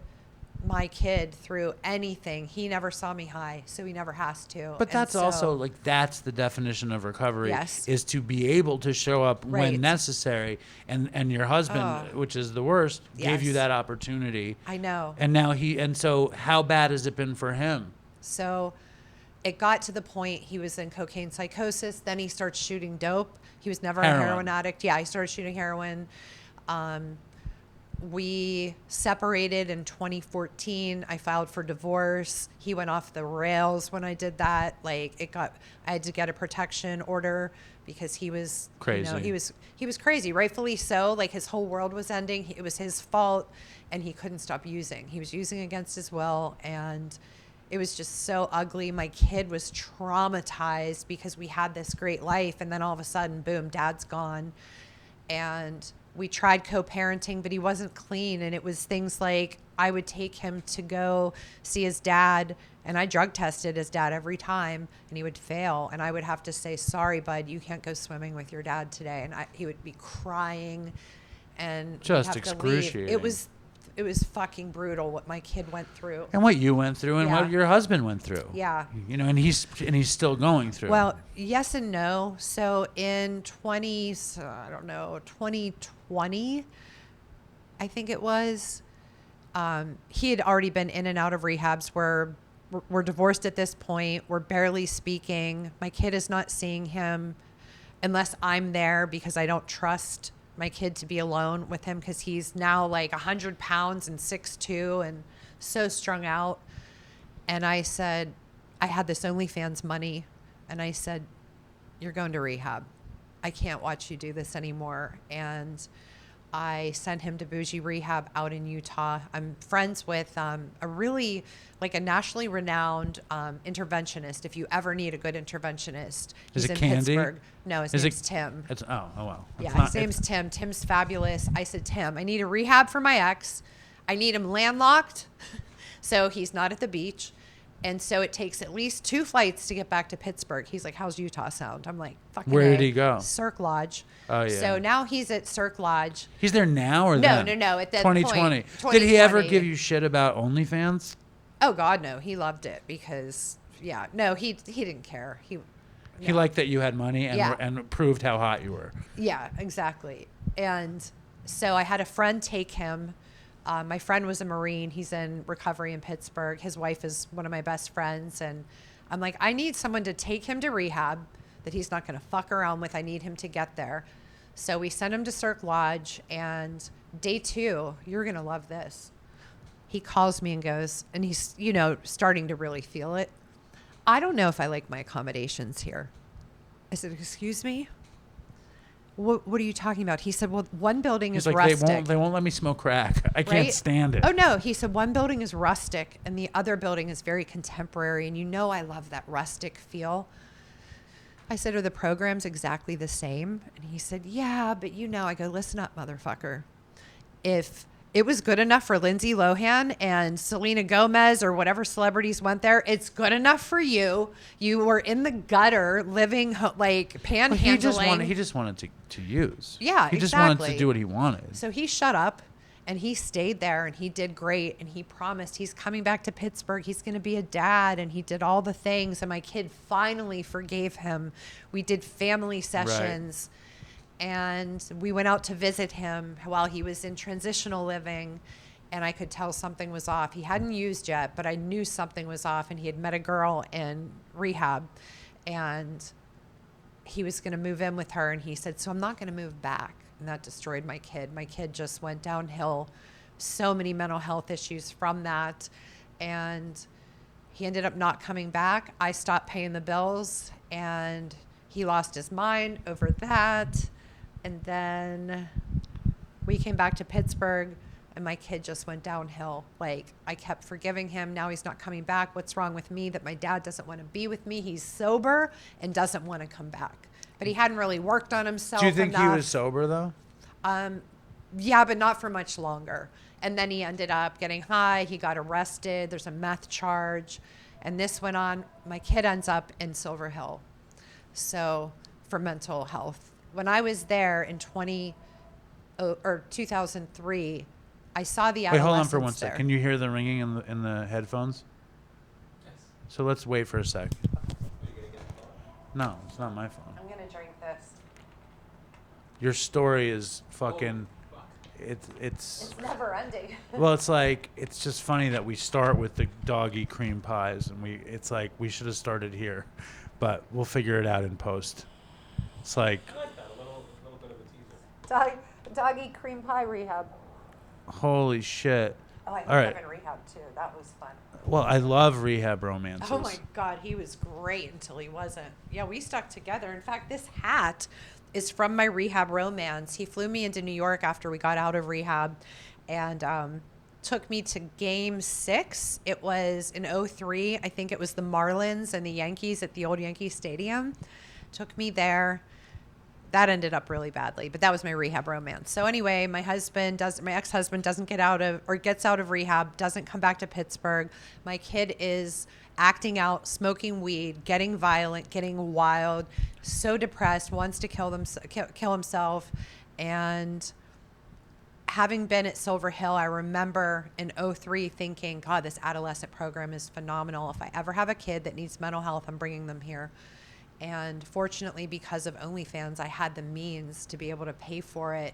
my kid through anything. He never saw me high, so he never has to. But And that's so- also that's the definition of recovery. Yes. Is to be able to show up Right. when necessary. And your husband, which is the worst, gave you Yes. that opportunity. I know. And now so how bad has it been for him? So it got to the point he was in cocaine psychosis. Then he starts shooting dope. He was never a heroin addict. Yeah, he started shooting heroin. We separated in 2014. I filed for divorce. He went off the rails when I did that. I had to get a protection order because he was Crazy. he was crazy, rightfully so. Like his whole world was ending. It was his fault, and he couldn't stop using. He was using against his will, and it was just so ugly. My kid was traumatized because we had this great life, and then all of a sudden, boom, dad's gone. And we tried co-parenting, but he wasn't clean. And it was things like I would take him to go see his dad, and I drug tested his dad every time, and he would fail. And I would have to say, sorry, bud, you can't go swimming with your dad today. And he would be crying and Just we'd have to excruciating. leave. It was fucking brutal what my kid went through. And what you went through and Yeah. what your husband went through. Yeah. You know, and he's still going through. Well, yes and no. So in 2020, I think it was, he had already been in and out of rehabs. We're divorced at this point. We're barely speaking. My kid is not seeing him unless I'm there because I don't trust my kid to be alone with him because he's now like 100 pounds and 6'2" and so strung out. And I said, I had this OnlyFans money, and I said, you're going to rehab. I can't watch you do this anymore. And I sent him to Bougie Rehab out in Utah. I'm friends with a really, like a nationally renowned interventionist. If you ever need a good interventionist, Is he's it in Candy? Pittsburgh. No, his name's Tim. It's oh wow. Yeah, his name's Tim. Tim's fabulous. I said, Tim, I need a rehab for my ex. I need him landlocked, so he's not at the beach. And so it takes at least 2 flights to get back to Pittsburgh. He's like, how's Utah sound? I'm like, fucking Where A. did he go? Cirque Lodge. Oh, yeah. So now he's at Cirque Lodge. He's there now or No, then? no, at that 2020. point, Did he ever 2020. give you shit about OnlyFans? Oh, God, no. He loved it because, yeah. No, he didn't care. He liked that you had money and Yeah. and proved how hot you were. Yeah, exactly. And so I had a friend take him. My friend was a Marine. He's in recovery in Pittsburgh. His wife is one of my best friends. And I'm like, I need someone to take him to rehab that he's not going to fuck around with. I need him to get there. So we sent him to Cirque Lodge. And day 2, you're going to love this. He calls me and goes, and he's, starting to really feel it. I don't know if I like my accommodations here. I said, excuse me? What are you talking about? He said, well, one building He's is like, rustic. they won't let me smoke crack. I can't Right? stand it. Oh, no. He said, one building is rustic and the other building is very contemporary. And I love that rustic feel. I said, are the programs exactly the same? And he said, yeah, but I go, listen up, motherfucker. If it was good enough for Lindsay Lohan and Selena Gomez or whatever celebrities went there, it's good enough for you. You were in the gutter living like panhandling. He just wanted to use. Yeah, He just wanted exactly. to do what he wanted. So he shut up and he stayed there and he did great. And he promised he's coming back to Pittsburgh. He's going to be a dad. And he did all the things. And my kid finally forgave him. We did family sessions. And we went out to visit him while he was in transitional living. And I could tell something was off. He hadn't used yet, but I knew something was off. And he had met a girl in rehab. And he was going to move in with her. And he said, so I'm not going to move back. And that destroyed my kid. My kid just went downhill. So many mental health issues from that. And he ended up not coming back. I stopped paying the bills. And he lost his mind over that. And then we came back to Pittsburgh and my kid just went downhill. Like, I kept forgiving him. Now he's not coming back. What's wrong with me that my dad doesn't want to be with me? He's sober and doesn't want to come back. But he hadn't really worked on himself. Do you think enough. he was sober though? Yeah, but not for much longer. And then he ended up getting high. He got arrested. There's a meth charge. And this went on. My kid ends up in Silver Hill. So for mental health. When I was there in 2003, I saw the adolescents. Wait, hold on for one there. sec. Can you hear the ringing in the headphones? Yes. So let's wait for a sec. No, it's not my phone. I'm going to drink this. Your story is fucking. Oh, fuck. It's It's never ending. well, it's like it's just funny that we start with the doggy cream pies, and it's like we should have started here, but we'll figure it out in post. It's like, I like that. A little bit of a teaser. Doggy cream pie rehab. holy shit. Oh, I All right. hooked up in rehab too. That was fun. Well, I love rehab romances. Oh my God, he was great until he wasn't. Yeah, we stuck together. In fact, this hat is from my rehab romance. He flew me into New York after we got out of rehab and took me to game 6. It was in '03. I think it was the Marlins and the Yankees at the old Yankee Stadium. Took me there. That ended up really badly, but that was my rehab romance. So anyway, my ex-husband doesn't gets out of rehab, doesn't come back to Pittsburgh. My kid is acting out, smoking weed, getting violent, getting wild, so depressed, wants to kill himself. And having been at Silver Hill, I remember in '03 thinking, God, this adolescent program is phenomenal. If I ever have a kid that needs mental health, I'm bringing them here. And fortunately, because of OnlyFans, I had the means to be able to pay for it.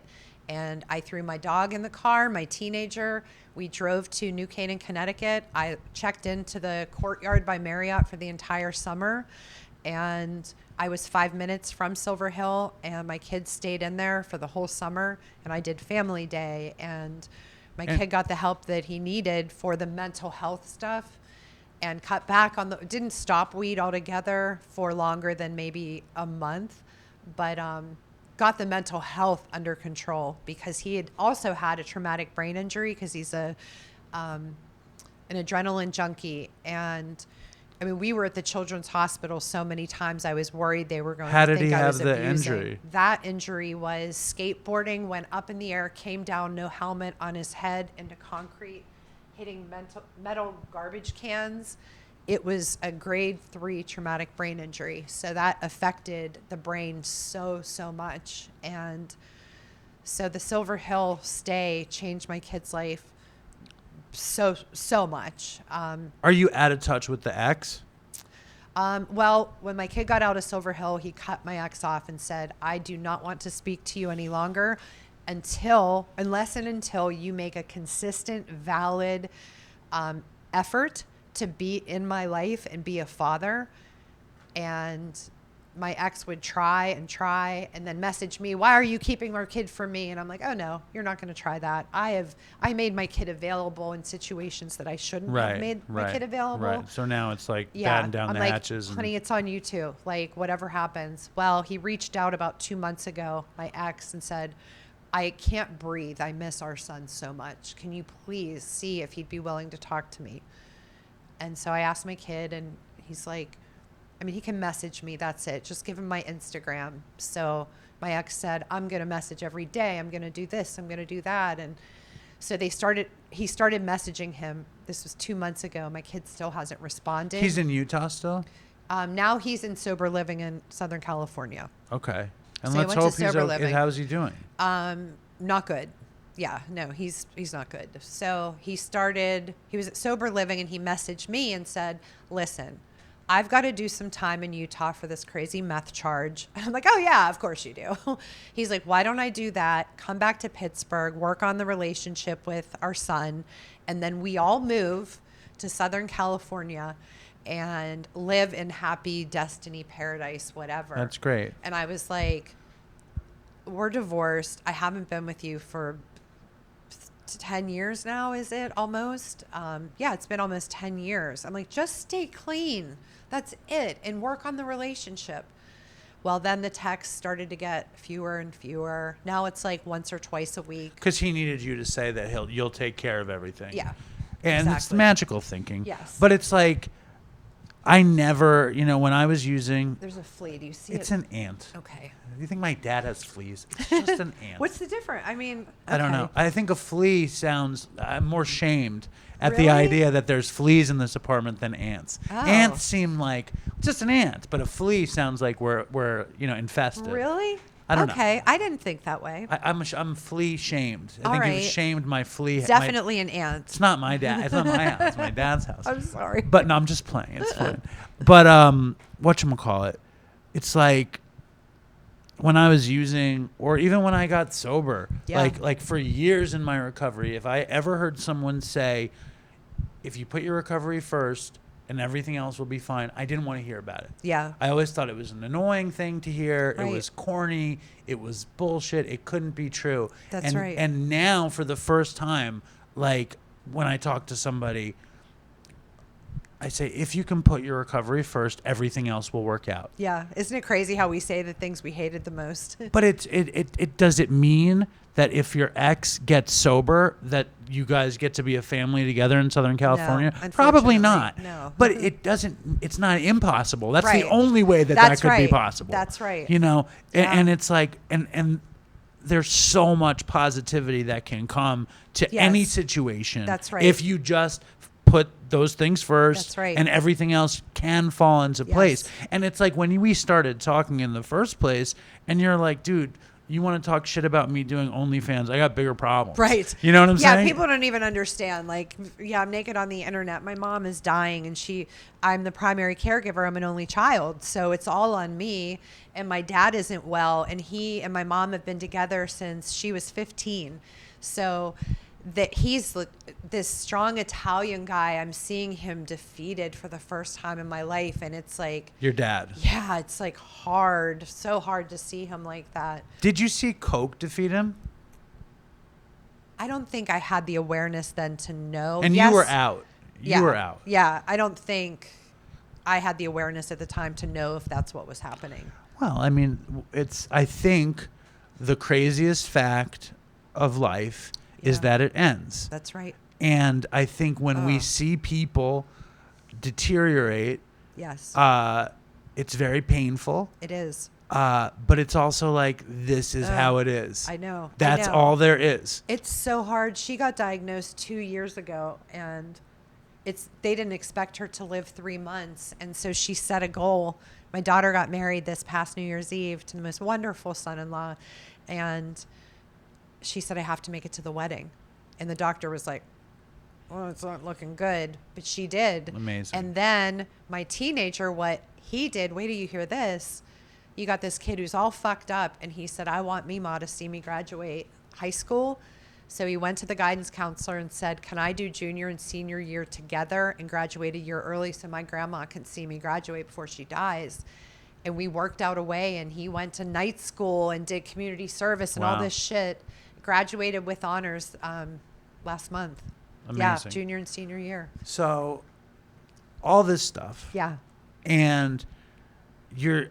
And I threw my dog in the car, my teenager. We drove to New Canaan, Connecticut. I checked into the Courtyard by Marriott for the entire summer. And I was 5 minutes from Silver Hill, and my kids stayed in there for the whole summer. And I did family day. And my kid got the help that he needed for the mental health stuff. And cut back on didn't stop weed altogether for longer than maybe a month, but got the mental health under control because he had also had a traumatic brain injury because he's an adrenaline junkie. And I mean, we were at the Children's Hospital so many times I was worried they were going to think I was abusing. How did he have the injury? That injury was skateboarding, went up in the air, came down, no helmet, on his head into concrete, hitting metal garbage cans. It was a grade 3 traumatic brain injury. So that affected the brain so much. And so the Silver Hill stay changed my kid's life so much. Are you out of touch with the ex? Well, when my kid got out of Silver Hill, he cut my ex off and said, I do not want to speak to you any longer unless and until you make a consistent, valid effort to be in my life and be a father. And my ex would try and then message me, why are you keeping our kid from me? And I'm like, oh no, you're not going to try that. I made my kid available in situations that I shouldn't have made my kid available. Right. So now it's like batten down the hatches. Honey, it's on you too. Like whatever happens. Well, he reached out about 2 months ago, my ex, and said, I can't breathe. I miss our son so much. Can you please see if he'd be willing to talk to me? And so I asked my kid, and he's like, I mean, he can message me. That's it. Just give him my Instagram. So my ex said, I'm going to message every day. I'm going to do this. I'm going to do that. And so he started messaging him. This was 2 months ago. My kid still hasn't responded. He's in Utah still? Now he's in sober living in Southern California. Okay. And So let's hope sober living. How's he doing? Not good. Yeah, no, he's not good. So he was at sober living, and he messaged me and said, listen, I've got to do some time in Utah for this crazy meth charge. I'm like, oh yeah, of course you do. He's like, why don't I do that? Come back to Pittsburgh, work on the relationship with our son. And then we all move to Southern California and live in happy destiny paradise, whatever. That's great. And I was like, we're divorced. I haven't been with you for 10 years now, is it almost? Yeah, it's been almost 10 years. I'm like, just stay clean. That's it. And work on the relationship. Well, then the texts started to get fewer and fewer. Now it's like once or twice a week. Because he needed you to say that you'll take care of everything. Yeah. And it's magical thinking. Yes. But it's like, I never, when I was using... There's a flea. Do you see It's an ant. Okay. Do you think my dad has fleas? It's just an ant. What's the difference? I mean, okay. I don't know. I think a flea sounds... I'm more shamed at Really? the idea that there's fleas in this apartment than ants. Oh. Ants seem like just an ant, but a flea sounds like we're infested. Really? I don't know. Okay. I didn't think that way. I'm flea shamed. I All think right. you've shamed my flea. Definitely an ant. It's not my dad. It's not my house. It's my dad's house. I'm sorry. But no, I'm just playing. It's fine. But whatchamacallit? It's like when I was using, or even when I got sober, Yeah. like for years in my recovery, if I ever heard someone say, if you put your recovery first and everything else will be fine, I didn't want to hear about it. Yeah. I always thought it was an annoying thing to hear. Right. It was corny. It was bullshit. It couldn't be true. That's right. And now for the first time, like when I talk to somebody, I say, if you can put your recovery first, everything else will work out. Yeah. Isn't it crazy how we say the things we hated the most? But it does it mean that if your ex gets sober, that you guys get to be a family together in Southern California? Probably unfortunately, not. no. But it doesn't. It's not impossible. That's Right. the only way that That's could be right. possible. That's right. You know, Yeah. and it's like, and there's so much positivity that can come to Yes. any situation. That's right. If you just put those things first, That's right. and everything else can fall into place. Yes. And it's like when we started talking in the first place, and you're like, dude, you want to talk shit about me doing OnlyFans? I got bigger problems. Right. You know what I'm saying? Yeah, people don't even understand. Like, yeah, I'm naked on the internet. My mom is dying, and I'm the primary caregiver. I'm an only child. So it's all on me. And my dad isn't well. And he and my mom have been together since she was 15. So that he's this strong Italian guy. I'm seeing him defeated for the first time in my life. And it's like, Your dad. yeah, it's like so hard to see him like that. Did you see Coke defeat him? I don't think I had the awareness then to know. And Yes. you were out. You were out. Yeah, I don't think I had the awareness at the time to know if that's what was happening. Well, I mean, I think the craziest fact of life is Yeah. that it ends. That's right. And I think when we Ugh. see people deteriorate, Yes, it's very painful. it is. But it's also like, this is how it is. I know. That's I know. all there is. It's so hard. She got diagnosed 2 years ago, and they didn't expect her to live 3 months, and so she set a goal. My daughter got married this past New Year's Eve to the most wonderful son-in-law, and she said, I have to make it to the wedding. And the doctor was like, well, it's not looking good, but she did. Amazing. And then my teenager, what he did, wait till you hear this. You got this kid who's all fucked up, and he said, I want Mima to see me graduate high school. So he went to the guidance counselor and said, can I do junior and senior year together and graduate a year early so my grandma can see me graduate before she dies? And we worked out a way, and he went to night school and did community service and all Wow. this shit. Graduated with honors last month. Amazing. Yeah, junior and senior year. So all this stuff. Yeah. And you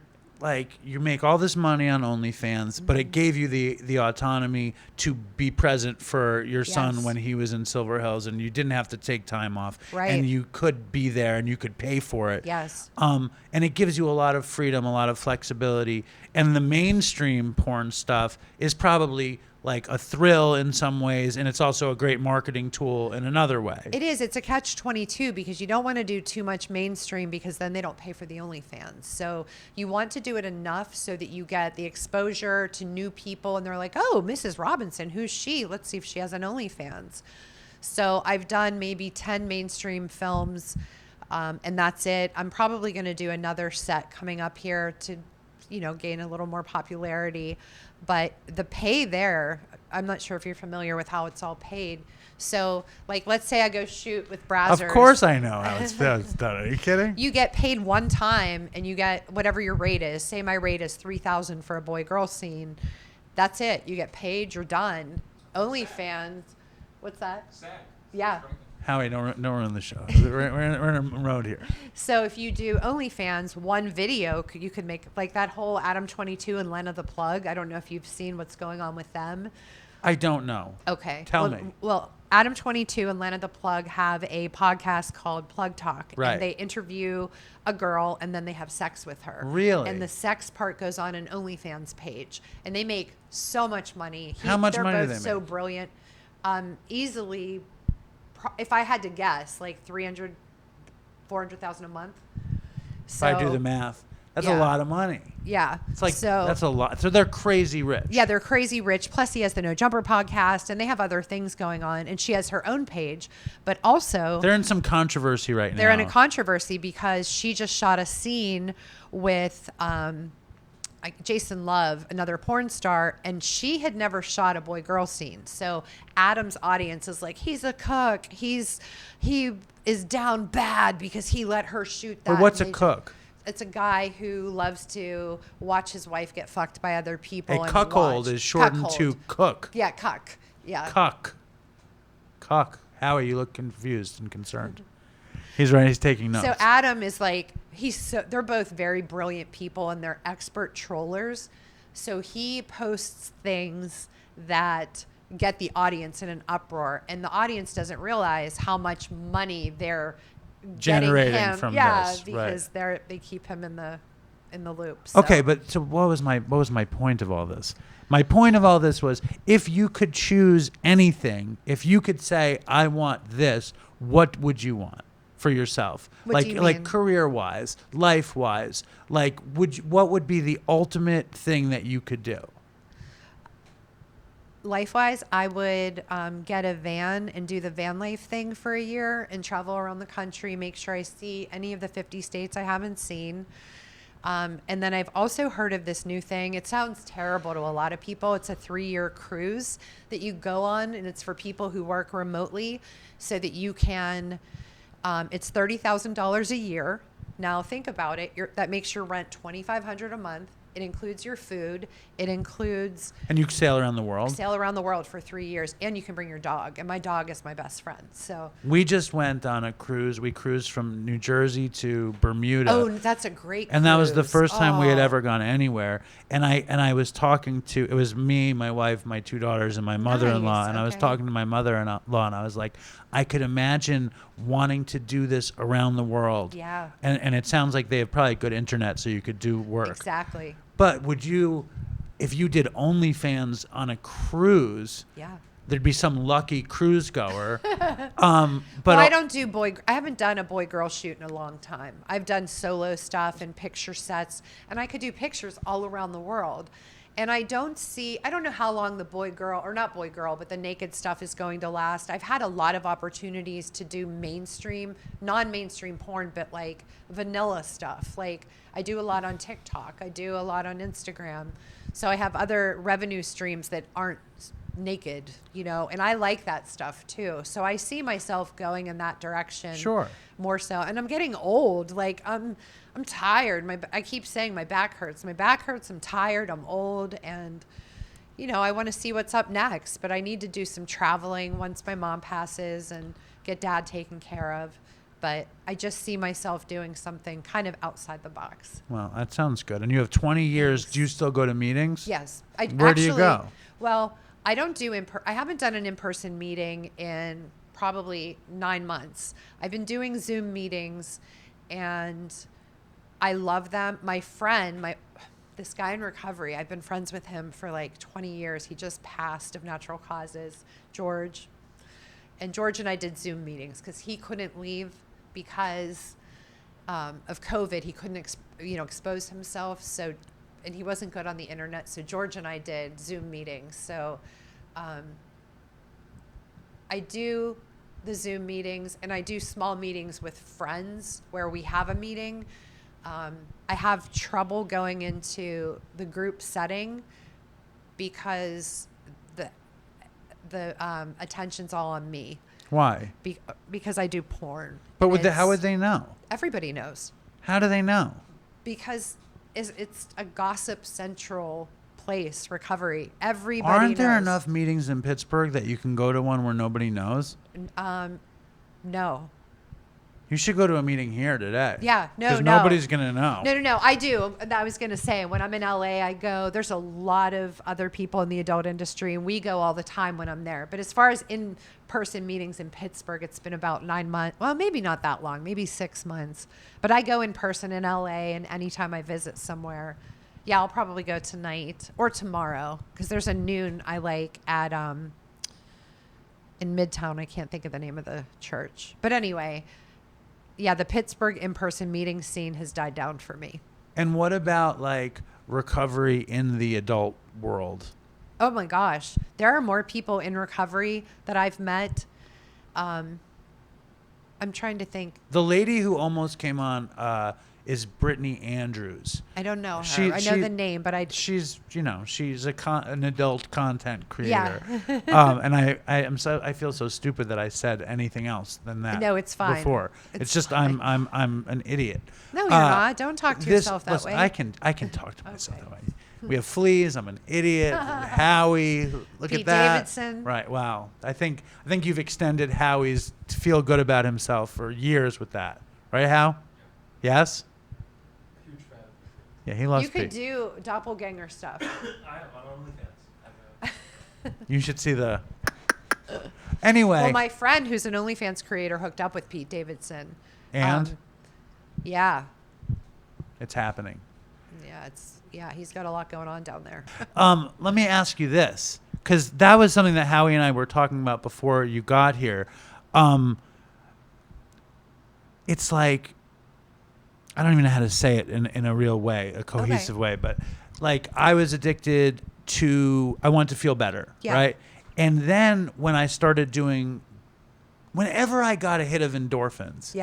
make all this money on OnlyFans, but it gave you the autonomy to be present for your son Yes. when he was in Silver Hills, and you didn't have to take time off. Right. And you could be there, and you could pay for it. Yes. And it gives you a lot of freedom, a lot of flexibility. And the mainstream porn stuff is probably like a thrill in some ways, and it's also a great marketing tool in another way. It is. It's a catch-22 because you don't want to do too much mainstream because then they don't pay for the OnlyFans. So you want to do it enough so that you get the exposure to new people, and they're like, oh, Mrs. Robinson, who's she? Let's see if she has an OnlyFans. So I've done maybe 10 mainstream films, and that's it. I'm probably going to do another set coming up here to, gain a little more popularity. But the pay there, I'm not sure if you're familiar with how it's all paid. So, like, let's say I go shoot with Brazzers. Of course I know how it's done. Are you kidding? You get paid one time, and you get whatever your rate is. Say my rate is $3,000 for a boy-girl scene. That's it. You get paid. You're done. OnlyFans. What's that? Yeah. Howie, don't ruin the show. We're in a road here. So if you do OnlyFans, one video, you could make like that whole Adam 22 and Lena the Plug. I don't know if you've seen what's going on with them. I don't know. Okay. Tell me. Well, Adam 22 and Lena the Plug have a podcast called Plug Talk. Right. And they interview a girl, and then they have sex with her. Really? And the sex part goes on an OnlyFans page. And they make so much money. How much money do They're they both so make? brilliant. Easily, if I had to guess, like 300, 400,000 a month. So, If I do the math, that's a yeah. lot of money. Yeah. It's like, so, that's a lot. So they're crazy rich. yeah, they're crazy rich. Plus, he has the No Jumper podcast, and they have other things going on. And she has her own page, but also They're in some controversy right now. they're in a controversy because she just shot a scene with Jason Love, another porn star, and she had never shot a boy-girl scene. So Adam's audience is like, he's a cook. He is down bad because he let her shoot that. But what's a And cook? It's a guy who loves to watch his wife get fucked by other people. A and cuckold watch. is shortened Cuckold. to cook. Yeah, cuck. Yeah. Cuck. Howie, you look confused and concerned. He's right. He's taking notes. So Adam is like, they're both very brilliant people and they're expert trollers. So he posts things that get the audience in an uproar, and the audience doesn't realize how much money they're generating getting him. from yeah, this. because Right. they keep him in the loop. So. Okay, but so what was my point of all this? My point of all this was, if you could choose anything, if you could say, I want this, what would you want for yourself? What do you like mean? career-wise, life-wise, like what would be the ultimate thing that you could do? Life-wise, I would get a van and do the van life thing for a year and travel around the country, make sure I see any of the 50 states I haven't seen. And then I've also heard of this new thing. It sounds terrible to a lot of people. It's a 3-year cruise that you go on, and it's for people who work remotely so that you can, it's $30,000 a year. Now think about it. That makes your rent $2,500 a month. It includes your food. It includes And you sail around the world? sail around the world for 3 years, and you can bring your dog. And my dog is my best friend. So We just went on a cruise. We cruised from New Jersey to Bermuda. oh, that's a great And that was the cruise. first time we had Oh. ever gone anywhere. And I was talking to, it was me, my wife, my 2 daughters, and my mother-in-law. Nice, And I was okay. talking to my mother-in-law, and I was like, I could imagine wanting to do this around the world. Yeah. And it sounds like they have probably good internet, so you could do work. Exactly. But would you, if you did OnlyFans on a cruise, Yeah. there'd be some lucky cruise goer. But Well, I don't do I haven't done a boy-girl shoot in a long time. I've done solo stuff and picture sets, and I could do pictures all around the world. And I don't know how long the boy-girl, or not boy-girl, but the naked stuff is going to last. I've had a lot of opportunities to do mainstream, non-mainstream porn, but like vanilla stuff. Like I do a lot on TikTok. I do a lot on Instagram. So I have other revenue streams that aren't naked, and I like that stuff too. So I see myself going in that direction. Sure. More so. And I'm getting old. Like I'm tired. I keep saying my back hurts. My back hurts. I'm tired. I'm old. And, I want to see what's up next. But I need to do some traveling once my mom passes and get dad taken care of. But I just see myself doing something kind of outside the box. Well, that sounds good. And you have 20 years. Thanks. Do you still go to meetings? Yes. Where do you go? Well, I don't do I haven't done an in-person meeting in probably 9 months. I've been doing Zoom meetings, and I love them. My friend, this guy in recovery, I've been friends with him for like 20 years. He just passed of natural causes, George. And George and I did Zoom meetings because he couldn't leave because of COVID. He couldn't expose himself. So, and he wasn't good on the internet. So George and I did Zoom meetings. So I do the Zoom meetings, and I do small meetings with friends where we have a meeting. I have trouble going into the group setting because the attention's all on me. Why? Because I do porn. But And how would they know? Everybody knows. How do they know? Because it's a gossip central place, recovery. Everybody Aren't there knows. enough meetings in Pittsburgh that you can go to one where nobody knows? No. You should go to a meeting here today. Yeah, no. Because nobody's going to know. No. I do. I was going to say, when I'm in LA, I go, there's a lot of other people in the adult industry, and we go all the time when I'm there. But as far as in-person meetings in Pittsburgh, it's been about 9 months. Well, maybe not that long, maybe 6 months. But I go in person in LA, and anytime I visit somewhere, yeah, I'll probably go tonight or tomorrow, because there's a noon I like at in Midtown. I can't think of the name of the church. But anyway, yeah, the Pittsburgh in-person meeting scene has died down for me. And what about like recovery in the adult world? Oh my gosh. There are more people in recovery that I've met. I'm trying to think. The lady who almost came on is Brittany Andrews. I don't know her. She- I know she- the name, but She's an adult content creator. Yeah. And I feel so stupid that I said anything else than that. No, it's fine. Before. It's just fine. I'm an idiot. No, you're not. Don't talk to yourself that listen, way. I can talk to myself Okay. that way. We have fleas. I'm an idiot. Howie. Look Pete at that. Davidson. Right. Wow. I think you've extended Howie's to feel good about himself for years with that. Right, How? Yes? Huge fan. Yeah, he loves You could Pete. do doppelganger stuff. I am on OnlyFans. You should see the... Anyway. Well, my friend who's an OnlyFans creator hooked up with Pete Davidson. And? Yeah. It's happening. Yeah, he's got a lot going on down there. Let me ask you this, because that was something that Howie and I were talking about before you got here. It's like, I don't even know how to say it in a real way, a cohesive way, but like I was addicted to, I wanted to feel better, right? And then when I started doing, whenever I got a hit of endorphins,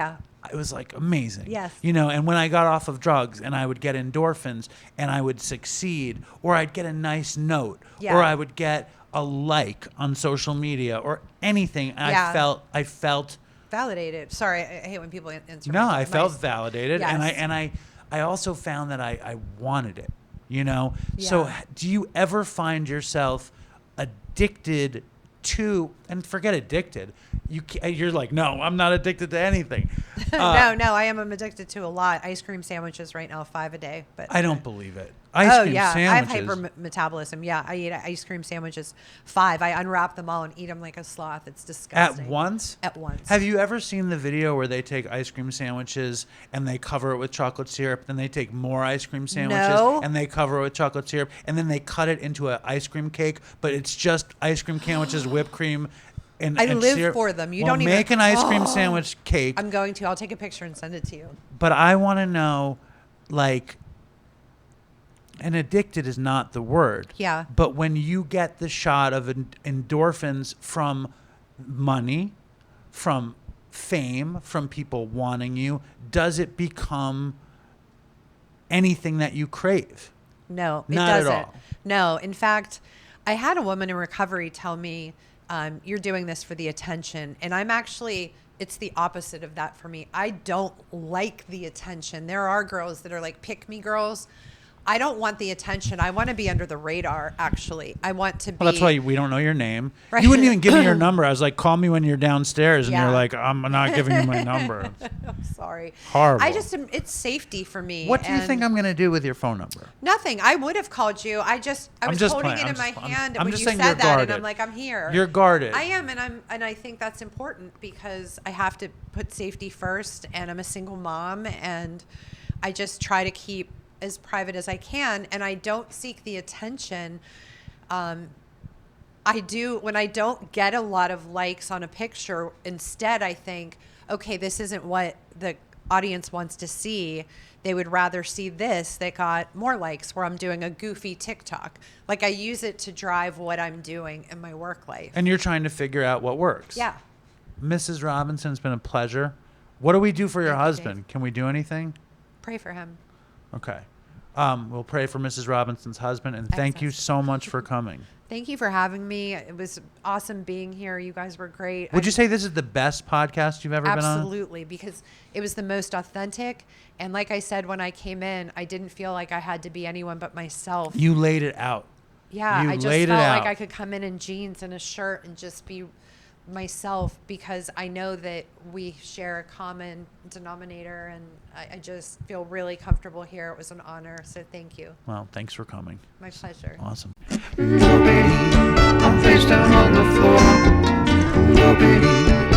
it was like amazing. Yes. You know, and when I got off of drugs and I would get endorphins and I would succeed, or I'd get a nice note, or I would get a like on social media or anything, and I felt validated. Sorry, I hate when people answer. No, I felt validated, Yes. and I also found that I wanted it. You know, so do you ever find yourself addicted to, and forget addicted, you're like, no, I'm not addicted to anything. No, I am. I'm addicted to a lot. Ice cream sandwiches right now, 5 a day. But I don't believe it. Ice cream I have sandwiches. hypermetabolism. Yeah, I eat ice cream sandwiches 5. I unwrap them all and eat them like a sloth. It's disgusting. At once? At once. Have you ever seen the video where they take ice cream sandwiches and they cover it with chocolate syrup, then they take more ice cream sandwiches and they cover it with chocolate syrup, and then they cut it into an ice cream cake, but it's just ice cream sandwiches, whipped cream, and live syrup. for them. You Well, don't even make an ice cream sandwich cake. I'm going to. I'll take a picture and send it to you. But I want to know, like, and addicted is not the word. Yeah. But when you get the shot of endorphins from money, from fame, from people wanting you, does it become anything that you crave? No, it Not doesn't. at all. No. In fact, I had a woman in recovery tell me, you're doing this for the attention. And I'm actually, it's the opposite of that for me. I don't like the attention. There are girls that are like pick-me girls. I don't want the attention. I want to be under the radar, actually. I want to be... Well, that's why we don't know your name. Right. You wouldn't even give me your number. I was like, call me when you're downstairs. And Yeah. you're like, I'm not giving you my number. I'm sorry. Horrible. It's safety for me. What do you and think I'm going to do with your phone number? Nothing. I would have called you. I was just holding playing. it in my hand I'm when just you saying said you're that, and guarded. I'm like, I'm here. You're guarded. I am, and I think that's important because I have to put safety first, and I'm a single mom, and I just try to keep as private as I can, and I don't seek the attention. I do when I don't get a lot of likes on a picture. Instead, I think, okay, this isn't what the audience wants to see. They would rather see this that got more likes, where I'm doing a goofy TikTok. Like, I use it to drive what I'm doing in my work life. And you're trying to figure out what works. Yeah. Mrs. Robinson, it's been a pleasure. What do we do for your Thank you, husband? Dave. Can we do anything? Pray for him. Okay. We'll pray for Mrs. Robinson's husband, and thank you so much for coming. Thank you for having me. It was awesome being here. You guys were great. Would you say this is the best podcast you've ever been on? Absolutely, because it was the most authentic. And like I said, when I came in, I didn't feel like I had to be anyone but myself. You laid it out. Yeah, You I just laid it felt out. like I could come in jeans and a shirt and just be myself, because I know that we share a common denominator, and I just feel really comfortable here. It was an honor, so thank you. Well, thanks for coming. My pleasure. Awesome. I'm face down on the floor. Nobody